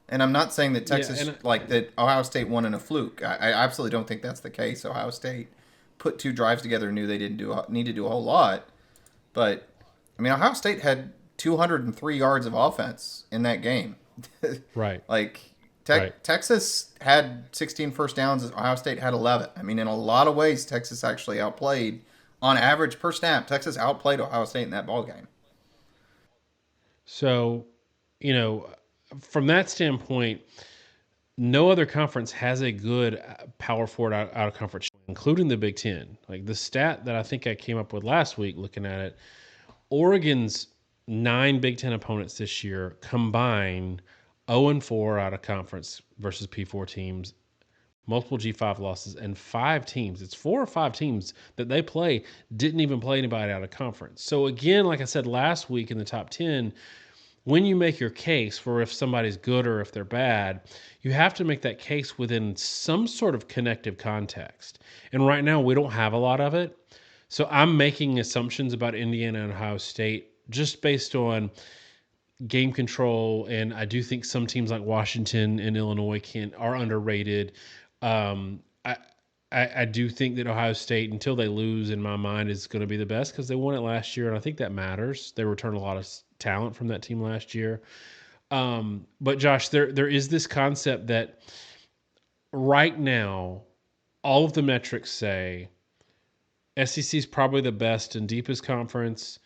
And I'm not saying that Texas, that Ohio State won in a fluke. I absolutely don't think that's the case. Ohio State put two drives together and knew they didn't need to do a whole lot. But, I mean, Ohio State had 203 yards of offense in that game. Right. Texas had 16 first downs. Ohio State had 11. I mean, in a lot of ways, Texas actually outplayed, on average per snap, Texas outplayed Ohio State in that ball game. So, from that standpoint, no other conference has a good power forward out of conference, including the Big Ten. Like the stat that I think I came up with last week looking at it, Oregon's 9 Big Ten opponents this year combine 0-4 out of conference versus P4 teams, multiple G5 losses, and 5 teams. It's 4 or 5 teams that they play didn't even play anybody out of conference. So again, like I said last week in the top 10, when you make your case for if somebody's good or if they're bad, you have to make that case within some sort of connective context. And right now, we don't have a lot of it. So I'm making assumptions about Indiana and Ohio State just based on game control. And I do think some teams like Washington and Illinois are underrated. I do think that Ohio State, until they lose, in my mind, is going to be the best because they won it last year, and I think that matters. They returned a lot of talent from that team last year. But Josh, there is this concept that right now, all of the metrics say SEC is probably the best and deepest conference,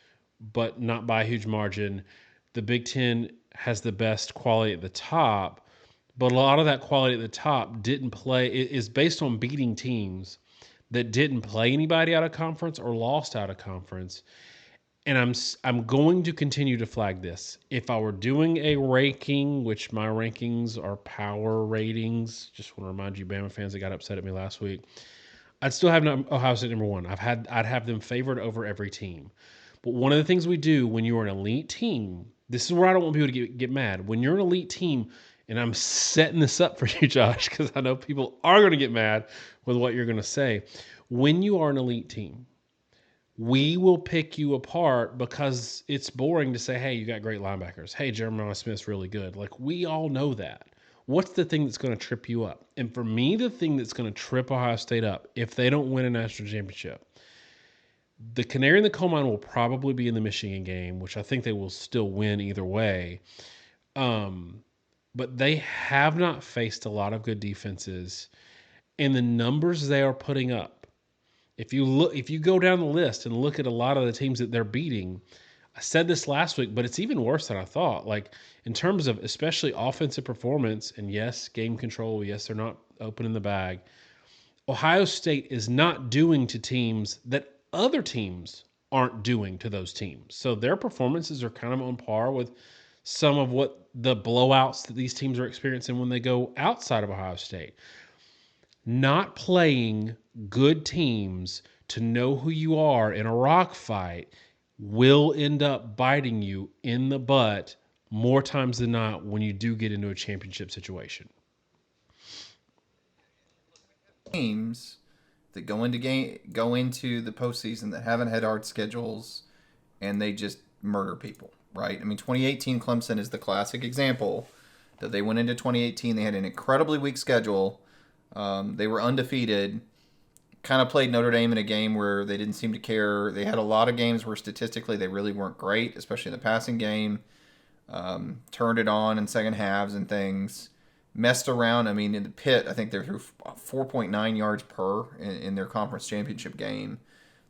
but not by a huge margin. The Big Ten has the best quality at the top. But a lot of that quality at the top is based on beating teams that didn't play anybody out of conference or lost out of conference. and I'm going to continue to flag this. If I were doing a ranking, which my rankings are power ratings, just want to remind you, Bama fans that got upset at me last week, I'd still have Ohio State number one. I'd have them favored over every team. But one of the things we do when you're an elite team, this is where I don't want people to get mad. When you're an elite team, and I'm setting this up for you, Josh, because I know people are going to get mad with what you're going to say. When you are an elite team, we will pick you apart because it's boring to say, hey, you got great linebackers. Hey, Jeremiah Smith's really good. Like, we all know that. What's the thing that's going to trip you up? And for me, the thing that's going to trip Ohio State up, if they don't win a national championship, the canary in the coal mine will probably be in the Michigan game, which I think they will still win either way. But they have not faced a lot of good defenses, and the numbers they are putting up. If you go down the list and look at a lot of the teams that they're beating, I said this last week, but it's even worse than I thought. Like, in terms of especially offensive performance, and yes, game control, yes, they're not opening the bag. Ohio State is not doing to teams that other teams aren't doing to those teams. So their performances are kind of on par with some of what the blowouts that these teams are experiencing when they go outside of Ohio State. Not playing good teams to know who you are in a rock fight will end up biting you in the butt more times than not when you do get into a championship situation. Teams that go into the postseason that haven't had hard schedules, and they just murder people, right? I mean, 2018 Clemson is the classic example that they went into 2018. They had an incredibly weak schedule. They were undefeated. Kind of played Notre Dame in a game where they didn't seem to care. They had a lot of games where statistically they really weren't great, especially in the passing game. Turned it on in second halves and things. Messed around. I mean, in the pit, I think they threw 4.9 yards per in their conference championship game.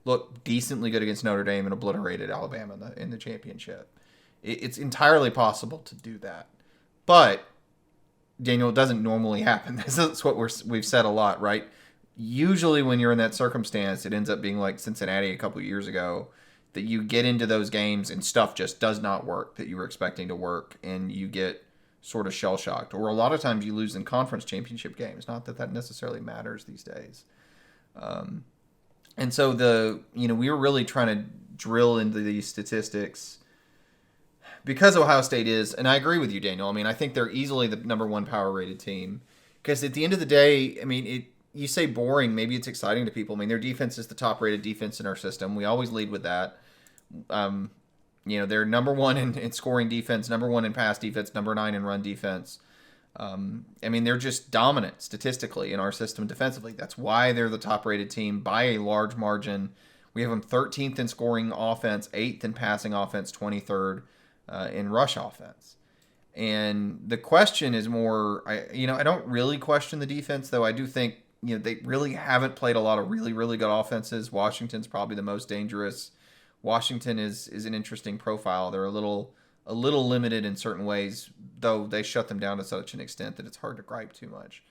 Looked decently good against Notre Dame and obliterated Alabama in the championship. It's entirely possible to do that. But, Daniel, it doesn't normally happen. This is what we've said a lot, right? Usually when you're in that circumstance, it ends up being like Cincinnati a couple of years ago, that you get into those games and stuff just does not work that you were expecting to work, and you get sort of shell-shocked. Or a lot of times you lose in conference championship games. Not that that necessarily matters these days. And so we were really trying to drill into these statistics because Ohio State is, and I agree with you, Daniel. I mean, I think they're easily the number one power-rated team. Because at the end of the day, I mean, you say boring, maybe it's exciting to people. I mean, their defense is the top-rated defense in our system. We always lead with that. They're number one in scoring defense, number one in pass defense, number 9 in run defense. I mean, they're just dominant statistically in our system defensively. That's why they're the top-rated team by a large margin. We have them 13th in scoring offense, 8th in passing offense, 23rd in rush offense. And the question is more, I don't really question the defense, though I do think, they really haven't played a lot of really, really good offenses. Washington's probably the most dangerous. Washington is an interesting profile. They're a little limited in certain ways, though they shut them down to such an extent that it's hard to gripe too much.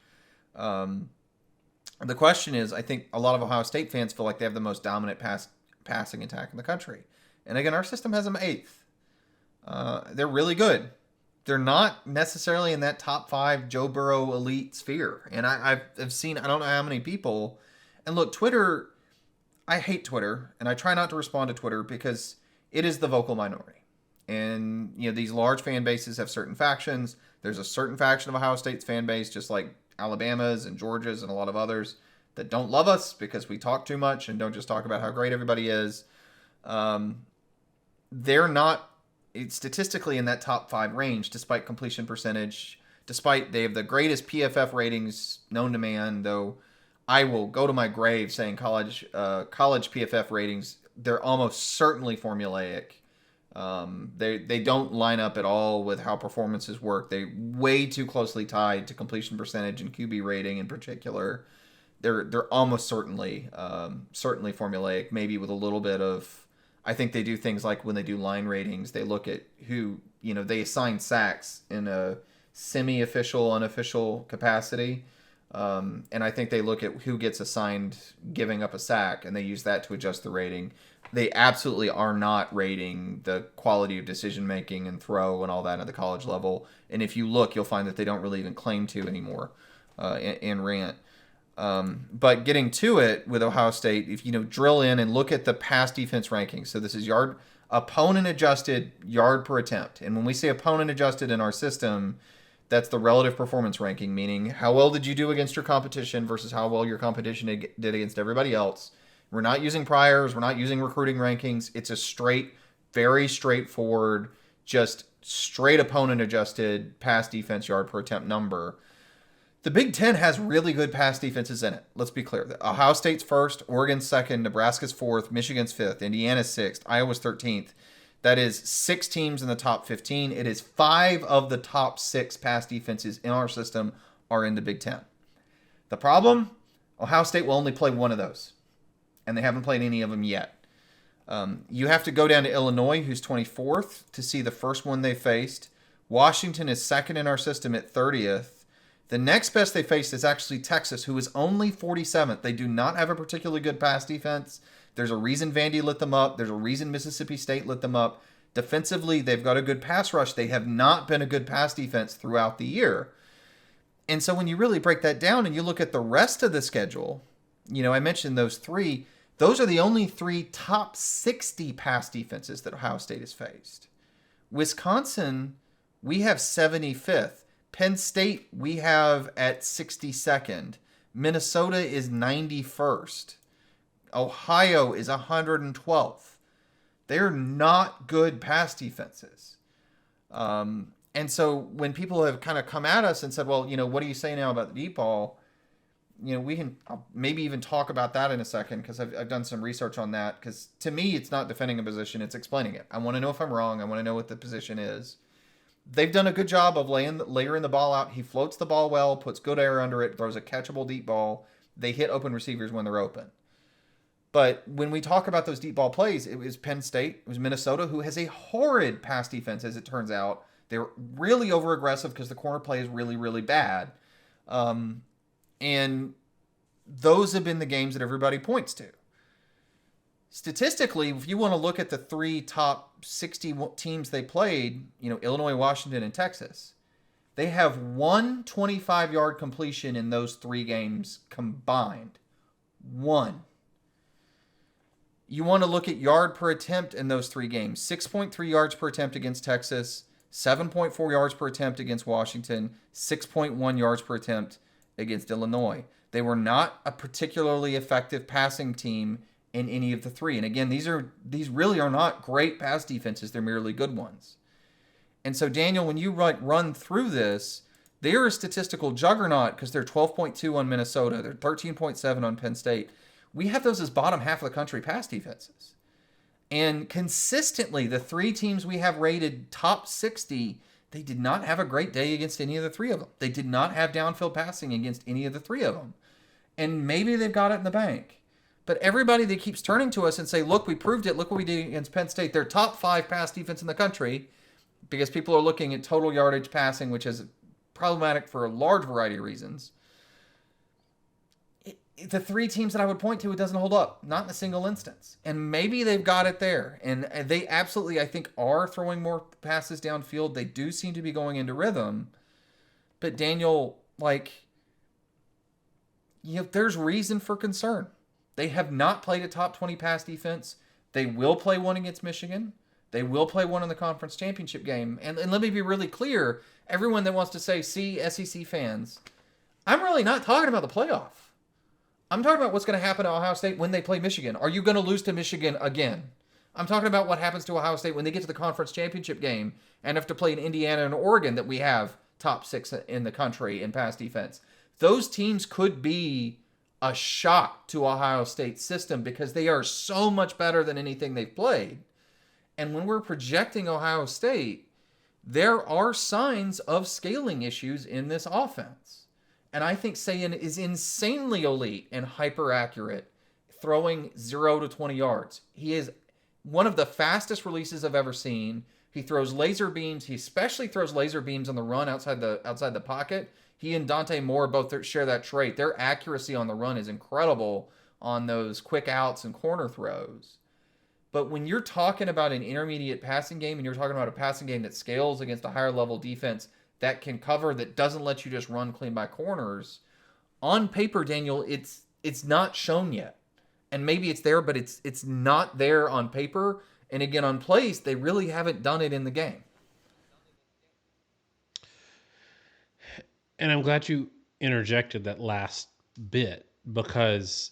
The question is, I think a lot of Ohio State fans feel like they have the most dominant passing attack in the country. And again, our system has them 8th. They're really good. They're not necessarily in that top 5 Joe Burrow elite sphere. And I've seen, I don't know how many people, and look, Twitter, I hate Twitter, and I try not to respond to Twitter because it is the vocal minority. And, these large fan bases have certain factions. There's a certain faction of Ohio State's fan base, just like Alabama's and Georgia's and a lot of others, that don't love us because we talk too much and don't just talk about how great everybody is. They're not statistically in that top 5 range, despite completion percentage, despite they have the greatest PFF ratings known to man, though I will go to my grave saying college PFF ratings, they're almost certainly formulaic. They don't line up at all with how performances work. They're way too closely tied to completion percentage and QB rating in particular. They're almost certainly formulaic, maybe with a little bit of, I think they do things like when they do line ratings, they look at who, they assign sacks in a semi-official, unofficial capacity. And I think they look at who gets assigned giving up a sack, and they use that to adjust the rating. they absolutely are not rating the quality of decision making and throw and all that at the college level. And if you look, you'll find that they don't really even claim to anymore in rant. But getting to it with Ohio State, if you drill in and look at the pass defense rankings, so this is opponent adjusted yard per attempt. And when we say opponent adjusted in our system, that's the relative performance ranking, meaning how well did you do against your competition versus how well your competition did against everybody else. We're not using priors. We're not using recruiting rankings. It's a very straightforward, just straight opponent adjusted pass defense yard per attempt number. The Big Ten has really good pass defenses in it. Let's be clear. Ohio State's first, Oregon's second, Nebraska's fourth, Michigan's fifth, Indiana's sixth, Iowa's 13th. That is 6 teams in the top 15. It is 5 of the top 6 pass defenses in our system are in the Big Ten. The problem? Ohio State will only play one of those. And they haven't played any of them yet. You have to go down to Illinois, who's 24th, to see the first one they faced. Washington is second in our system at 30th. The next best they faced is actually Texas, who is only 47th. They do not have a particularly good pass defense. There's a reason Vandy lit them up. There's a reason Mississippi State lit them up. Defensively, they've got a good pass rush. They have not been a good pass defense throughout the year. And so when you really break that down and you look at the rest of the schedule, I mentioned those 3. Those are the only 3 top 60 pass defenses that Ohio State has faced. Wisconsin, we have 75th. Penn State, we have at 62nd. Minnesota is 91st. Ohio is 112th. They're not good pass defenses. And so when people have kind of come at us and said, well, what do you say now about the deep ball? We can maybe even talk about that in a second because I've done some research on that. Because to me, it's not defending a position, it's explaining it. I want to know if I'm wrong. I want to know what the position is. They've done a good job of layering the ball out. He floats the ball well, puts good air under it, throws a catchable deep ball. They hit open receivers when they're open. But when we talk about those deep ball plays, it was Penn State, it was Minnesota, who has a horrid pass defense, as it turns out. They're really over-aggressive because the corner play is really, really bad. And those have been the games that everybody points to. Statistically, if you want to look at the 3 top 60 teams they played, Illinois, Washington, and Texas, they have 1 25-yard completion in those 3 games combined. 1. You want to look at yard per attempt in those 3 games. 6.3 yards per attempt against Texas, 7.4 yards per attempt against Washington, 6.1 yards per attempt against Illinois. They were not a particularly effective passing team in any of the 3. And again, these really are not great pass defenses. They're merely good ones. And so, Daniel, when you run through this, they're a statistical juggernaut because they're 12.2 on Minnesota. They're 13.7 on Penn State. We have those as bottom half of the country pass defenses. And consistently, the 3 teams we have rated top 60, they did not have a great day against any of the 3 of them. They did not have downfield passing against any of the 3 of them. And maybe they've got it in the bank. But everybody that keeps turning to us and say, look, we proved it. Look what we did against Penn State. They're top 5 pass defense in the country because people are looking at total yardage passing, which is problematic for a large variety of reasons. The 3 teams that I would point to, it doesn't hold up. Not in a single instance. And maybe they've got it there. And they absolutely, I think, are throwing more passes downfield. They do seem to be going into rhythm. But Daniel, there's reason for concern. They have not played a top 20 pass defense. They will play one against Michigan. They will play one in the conference championship game. And let me be really clear. Everyone that wants to say, see, SEC fans, I'm really not talking about the playoff. I'm talking about what's going to happen to Ohio State when they play Michigan. Are you going to lose to Michigan again? I'm talking about what happens to Ohio State when they get to the conference championship game and have to play in Indiana and Oregon that we have top 6 in the country in pass defense. Those teams could be a shock to Ohio State's system because they are so much better than anything they've played. And when we're projecting Ohio State, there are signs of scaling issues in this offense. And I think Sayan is insanely elite and hyper accurate, throwing 0 to 20 yards. He is one of the fastest releases I've ever seen. He throws laser beams. He especially throws laser beams on the run outside the pocket. He and Dante Moore both share that trait. Their accuracy on the run is incredible on those quick outs and corner throws. But when you're talking about an intermediate passing game and you're talking about a passing game that scales against a higher level defense that can cover, that doesn't let you just run clean by corners, on paper, Daniel, it's not shown yet. And maybe it's there, but it's not there on paper. And again, on plays, they really haven't done it in the game. And I'm glad you interjected that last bit because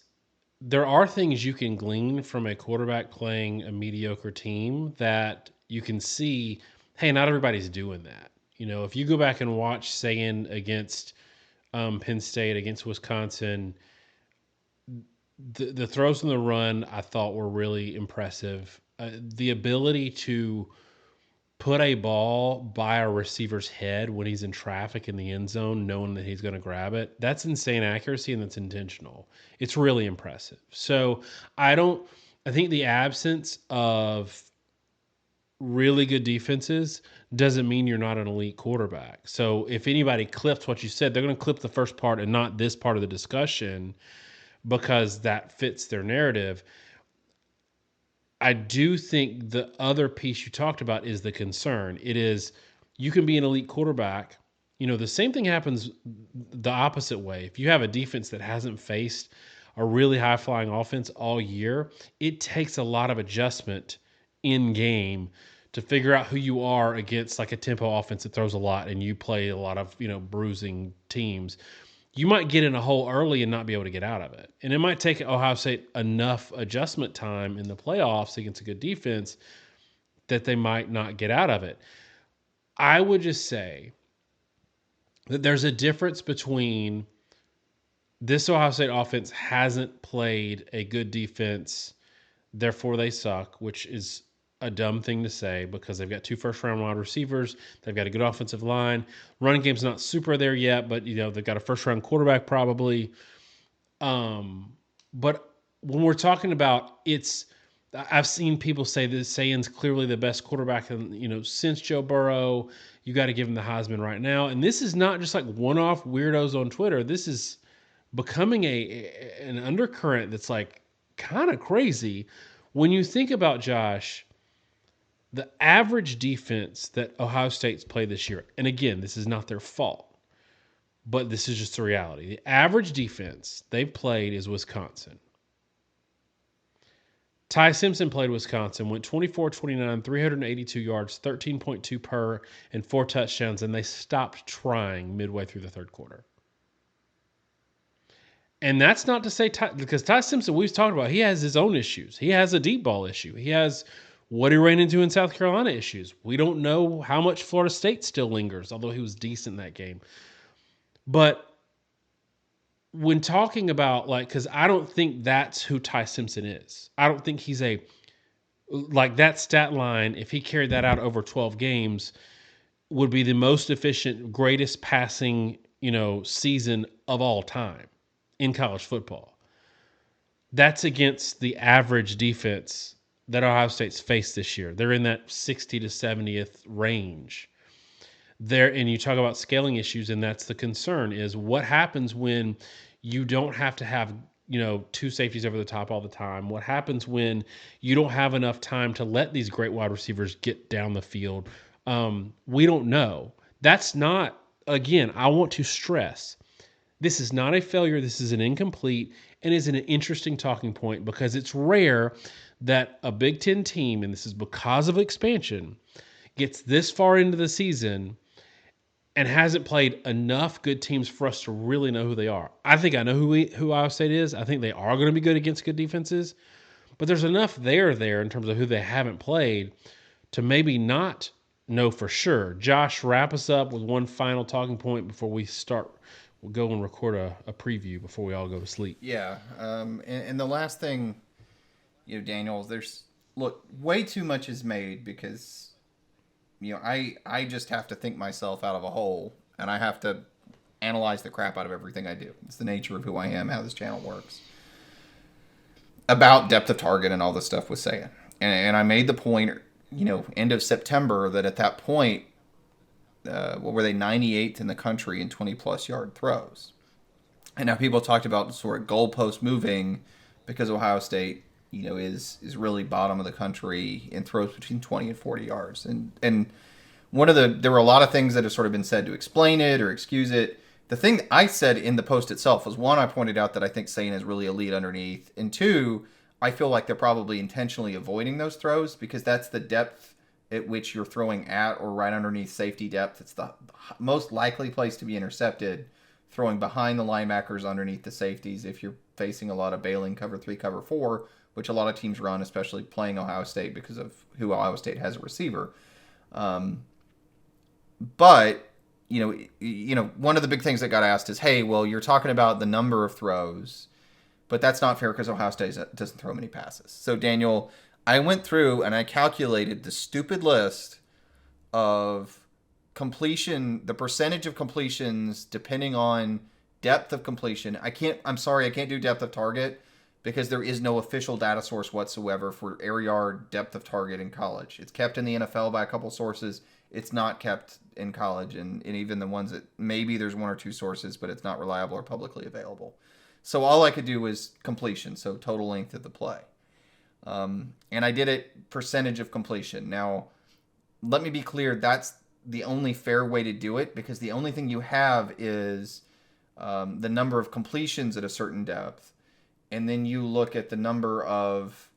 there are things you can glean from a quarterback playing a mediocre team that you can see, hey, not everybody's doing that. You know, if you go back and watch Sagan against Penn State, against Wisconsin, the throws in the run I thought were really impressive. The ability to put a ball by a receiver's head when he's in traffic in the end zone, knowing that he's going to grab it, that's insane accuracy and that's intentional. It's really impressive. So I don't, I think the absence of really good defenses doesn't mean you're not an elite quarterback. So if anybody clips what you said, they're going to clip the first part and not this part of the discussion because that fits their narrative. I do think the other piece you talked about is the concern. It is you can be an elite quarterback. You know, the same thing happens the opposite way. If you have a defense that hasn't faced a really high flying offense all year, it takes a lot of adjustment in game to figure out who you are against like a tempo offense that throws a lot and you play a lot of, bruising teams. You might get in a hole early and not be able to get out of it. And it might take Ohio State enough adjustment time in the playoffs against a good defense that they might not get out of it. I would just say that there's a difference between this Ohio State offense hasn't played a good defense, therefore they suck, which is a dumb thing to say because they've got 2 first-round wide receivers. They've got a good offensive line. Running game's not super there yet, but they've got a first-round quarterback probably. But when we're talking about I've seen people say that Sayan's clearly the best quarterback since Joe Burrow. You got to give him the Heisman right now. And this is not just like one-off weirdos on Twitter. This is becoming an undercurrent that's like kind of crazy. When you think about Josh, the average defense that Ohio State's played this year, and again, this is not their fault, but this is just the reality. The average defense they've played is Wisconsin. Ty Simpson played Wisconsin, went 24-29, 382 yards, 13.2 per, and 4 touchdowns, and they stopped trying midway through the third quarter. And that's not to say because Ty Simpson, we've talked about, he has his own issues. He has a deep ball issue. He has what he ran into in South Carolina issues. We don't know how much Florida State still lingers, although he was decent in that game. But when talking about because I don't think that's who Ty Simpson is. I don't think he's that stat line, if he carried that out over 12 games, would be the most efficient, greatest passing, season of all time in college football. That's against the average defense that Ohio State's faced this year. They're in that 60 to 70th range. And you talk about scaling issues, and that's the concern is what happens when you don't have to have, 2 safeties over the top all the time? What happens when you don't have enough time to let these great wide receivers get down the field? We don't know. That's not, again, I want to stress, this is not a failure. This is an incomplete and is an interesting talking point because it's rare that a Big Ten team, and this is because of expansion, gets this far into the season and hasn't played enough good teams for us to really know who they are. I think I know who Ohio State is. I think they are going to be good against good defenses, but there's enough there in terms of who they haven't played to maybe not know for sure. Josh, wrap us up with one final talking point before we start. We'll go and record a preview before we all go to sleep. Yeah. And the last thing, Daniel, way too much is made because, I just have to think myself out of a hole and I have to analyze the crap out of everything I do. It's the nature of who I am, how this channel works. About depth of target and all this stuff was saying. And I made the point, end of September that at that point, what were they, 98th in the country in 20-plus yard throws. And now people talked about sort of goalpost moving because Ohio State is really bottom of the country in throws between 20 and 40 yards. And there were a lot of things that have sort of been said to explain it or excuse it. The thing that I said in the post itself was, one, I pointed out that I think Sane is really elite underneath, and two, I feel like they're probably intentionally avoiding those throws because that's the depth at which you're throwing at or right underneath safety depth. It's the most likely place to be intercepted, throwing behind the linebackers underneath the safeties if you're facing a lot of bailing cover 3, cover 4, which a lot of teams run, especially playing Ohio State because of who Ohio State has a receiver. But one of the big things that got asked is, hey, well, you're talking about the number of throws, but that's not fair because Ohio State doesn't throw many passes. So, Daniel, I went through and I calculated the stupid list of the percentage of completions depending on depth of completion. I'm sorry, I can't do depth of target because there is no official data source whatsoever for air yard depth of target in college. It's kept in the NFL by a couple sources. It's not kept in college, and even the ones that maybe there's one or two sources, but it's not reliable or publicly available. So all I could do was completion, so total length of the play. And I did it percentage of completion. Now, let me be clear, that's the only fair way to do it because the only thing you have is the number of completions at a certain depth, and then you look at the number of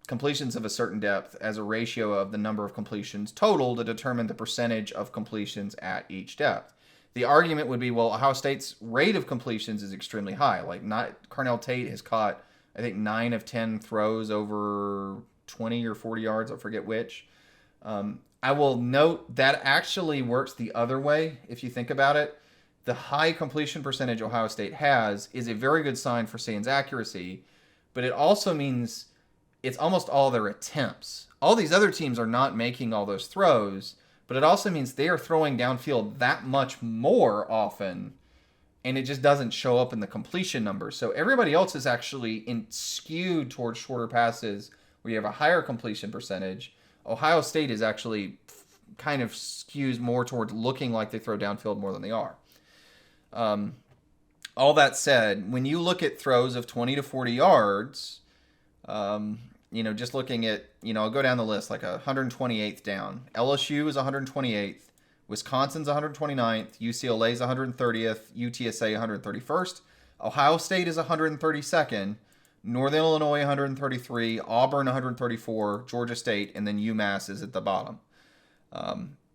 completions of a certain depth as a ratio of the number of completions total to determine the percentage of completions at each depth. The argument would be, well, Ohio State's rate of completions is extremely high. Like, not Carnell Tate has caught, I think, 9 of 10 throws over 20 or 40 yards. I forget which. I will note that actually works the other way if you think about it. The high completion percentage Ohio State has is a very good sign for Sane's accuracy, but it also means it's almost all their attempts. All these other teams are not making all those throws, but it also means they are throwing downfield that much more often, and it just doesn't show up in the completion numbers. So everybody else is actually skewed towards shorter passes where you have a higher completion percentage. Ohio State is actually kind of skews more towards looking like they throw downfield more than they are. All that said, when you look at throws of 20 to 40 yards, just looking at, I'll go down the list, like 128th down. LSU is 128th. Wisconsin's 129th. UCLA's 130th. UTSA 131st. Ohio State is 132nd. Northern Illinois 133. Auburn 134. Georgia State, and then UMass is at the bottom.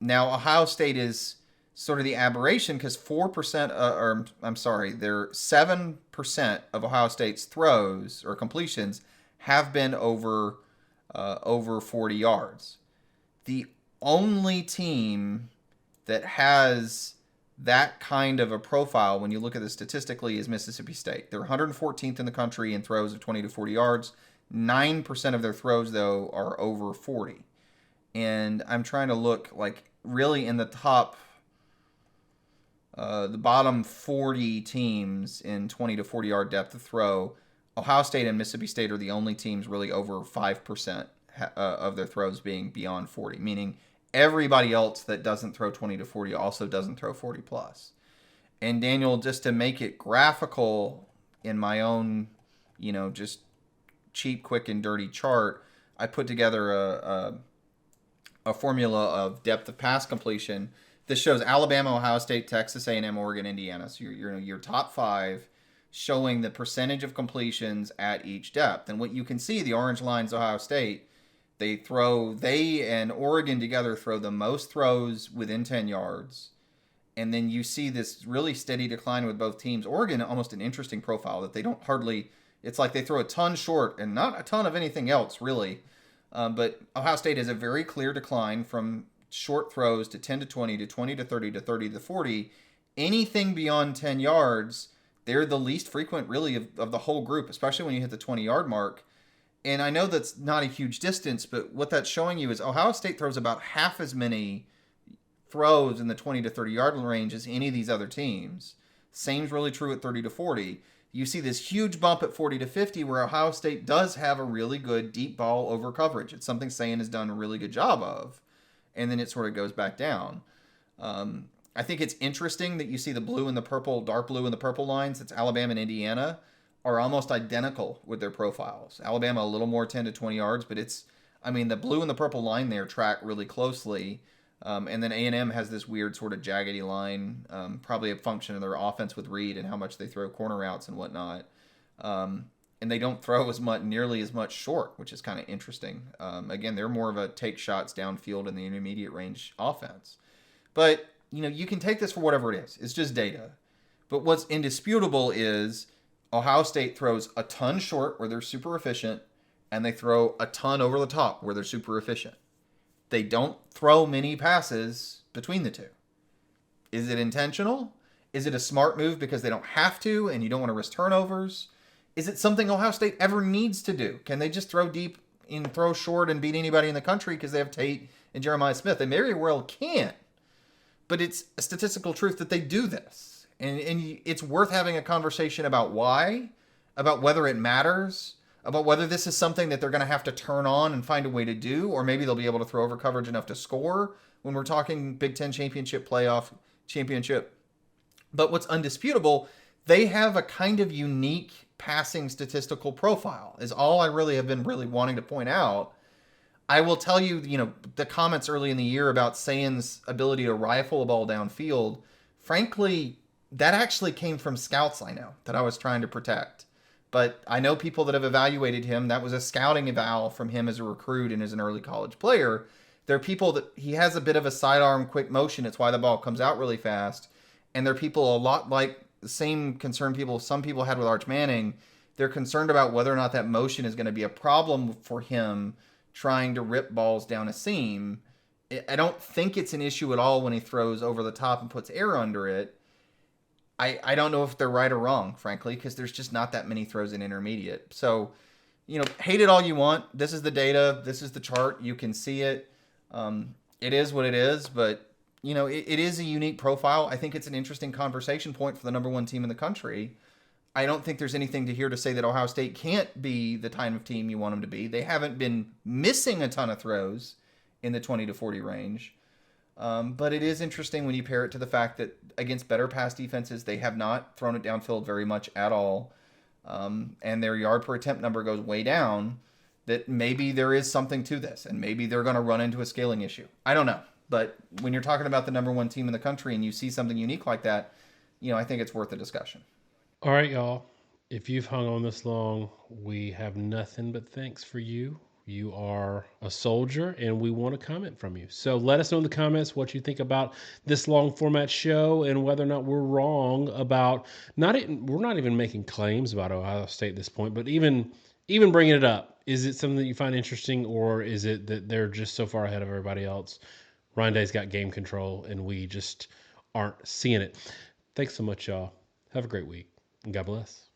Now, Ohio State is sort of the aberration because 7% of Ohio State's throws or completions have been over 40 yards. The only team that has that kind of a profile when you look at it statistically is Mississippi State. They're 114th in the country in throws of 20 to 40 yards. 9% of their throws, though, are over 40. And I'm trying to look, like, really in the top, the bottom 40 teams in 20 to 40 yard depth of throw. Ohio State and Mississippi State are the only teams really over 5% of their throws being beyond 40, meaning everybody else that doesn't throw 20 to 40 also doesn't throw 40 plus. And Daniel, just to make it graphical in my own, just cheap, quick, and dirty chart, I put together a formula of depth of pass completion. This shows Alabama, Ohio State, Texas A&M, Oregon, Indiana. So your top 5 showing the percentage of completions at each depth. And what you can see, the orange line's Ohio State. They and Oregon together throw the most throws within 10 yards. And then you see this really steady decline with both teams. Oregon, almost an interesting profile that they don't hardly, it's like they throw a ton short and not a ton of anything else, really. But Ohio State has a very clear decline from short throws to 10 to 20 to 20 to 30 to 30 to 40. Anything beyond 10 yards, they're the least frequent, really, of the whole group, especially when you hit the 20-yard mark. And I know that's not a huge distance, but what that's showing you is Ohio State throws about half as many throws in the 20 to 30-yard range as any of these other teams. Same's really true at 30 to 40. You see this huge bump at 40 to 50 where Ohio State does have a really good deep ball over coverage. It's something Sane has done a really good job of. And then it sort of goes back down. I think it's interesting that you see the blue and the purple, dark blue and the purple lines. It's Alabama and Indiana. are almost identical with their profiles. Alabama a little more 10 to 20 yards, but I mean, the blue and the purple line there track really closely. And then A&M has this weird sort of jaggedy line, probably a function of their offense with Reed and how much they throw corner routes and whatnot. And they don't throw nearly as much short, which is kind of interesting. Again, they're more of a take shots downfield in the intermediate range offense. But, you can take this for whatever it is. It's just data. But what's indisputable is Ohio State throws a ton short where they're super efficient, and they throw a ton over the top where they're super efficient. They don't throw many passes between the two. Is it intentional? Is it a smart move because they don't have to and you don't want to risk turnovers? Is it something Ohio State ever needs to do? Can they just throw deep and throw short and beat anybody in the country because they have Tate and Jeremiah Smith? They very well can. But it's a statistical truth that they do this. And it's worth having a conversation about why, about whether it matters, about whether this is something that they're going to have to turn on and find a way to do, or maybe they'll be able to throw over coverage enough to score when we're talking Big Ten championship, playoff championship. But what's undisputable, they have a kind of unique passing statistical profile, is all I really have been really wanting to point out. I will tell you, the comments early in the year about Sayan's ability to rifle a ball downfield, frankly, that actually came from scouts I know that I was trying to protect. But I know people that have evaluated him. That was a scouting eval from him as a recruit and as an early college player. There are people that he has a bit of a sidearm quick motion. It's why the ball comes out really fast. And there are people a lot like the same concern some people had with Arch Manning. They're concerned about whether or not that motion is going to be a problem for him trying to rip balls down a seam. I don't think it's an issue at all when he throws over the top and puts air under it. I don't know if they're right or wrong, frankly, because there's just not that many throws in intermediate. So, hate it all you want. This is the data. This is the chart. You can see it. It is what it is, but, it is a unique profile. I think it's an interesting conversation point for the number one team in the country. I don't think there's anything to here to say that Ohio State can't be the type of team you want them to be. They haven't been missing a ton of throws in the 20 to 40 range. But it is interesting when you pair it to the fact that against better pass defenses, they have not thrown it downfield very much at all. And their yard per attempt number goes way down, that maybe there is something to this and maybe they're going to run into a scaling issue. I don't know. But when you're talking about the number one team in the country and you see something unique like that, I think it's worth a discussion. All right, y'all. If you've hung on this long, we have nothing but thanks for you. You are a soldier, and we want to comment from you. So let us know in the comments what you think about this long format show and whether or not we're wrong about we're not even making claims about Ohio State at this point, but even bringing it up. Is it something that you find interesting, or is it that they're just so far ahead of everybody else? Ryan Day's got game control, and we just aren't seeing it. Thanks so much, y'all. Have a great week, and God bless.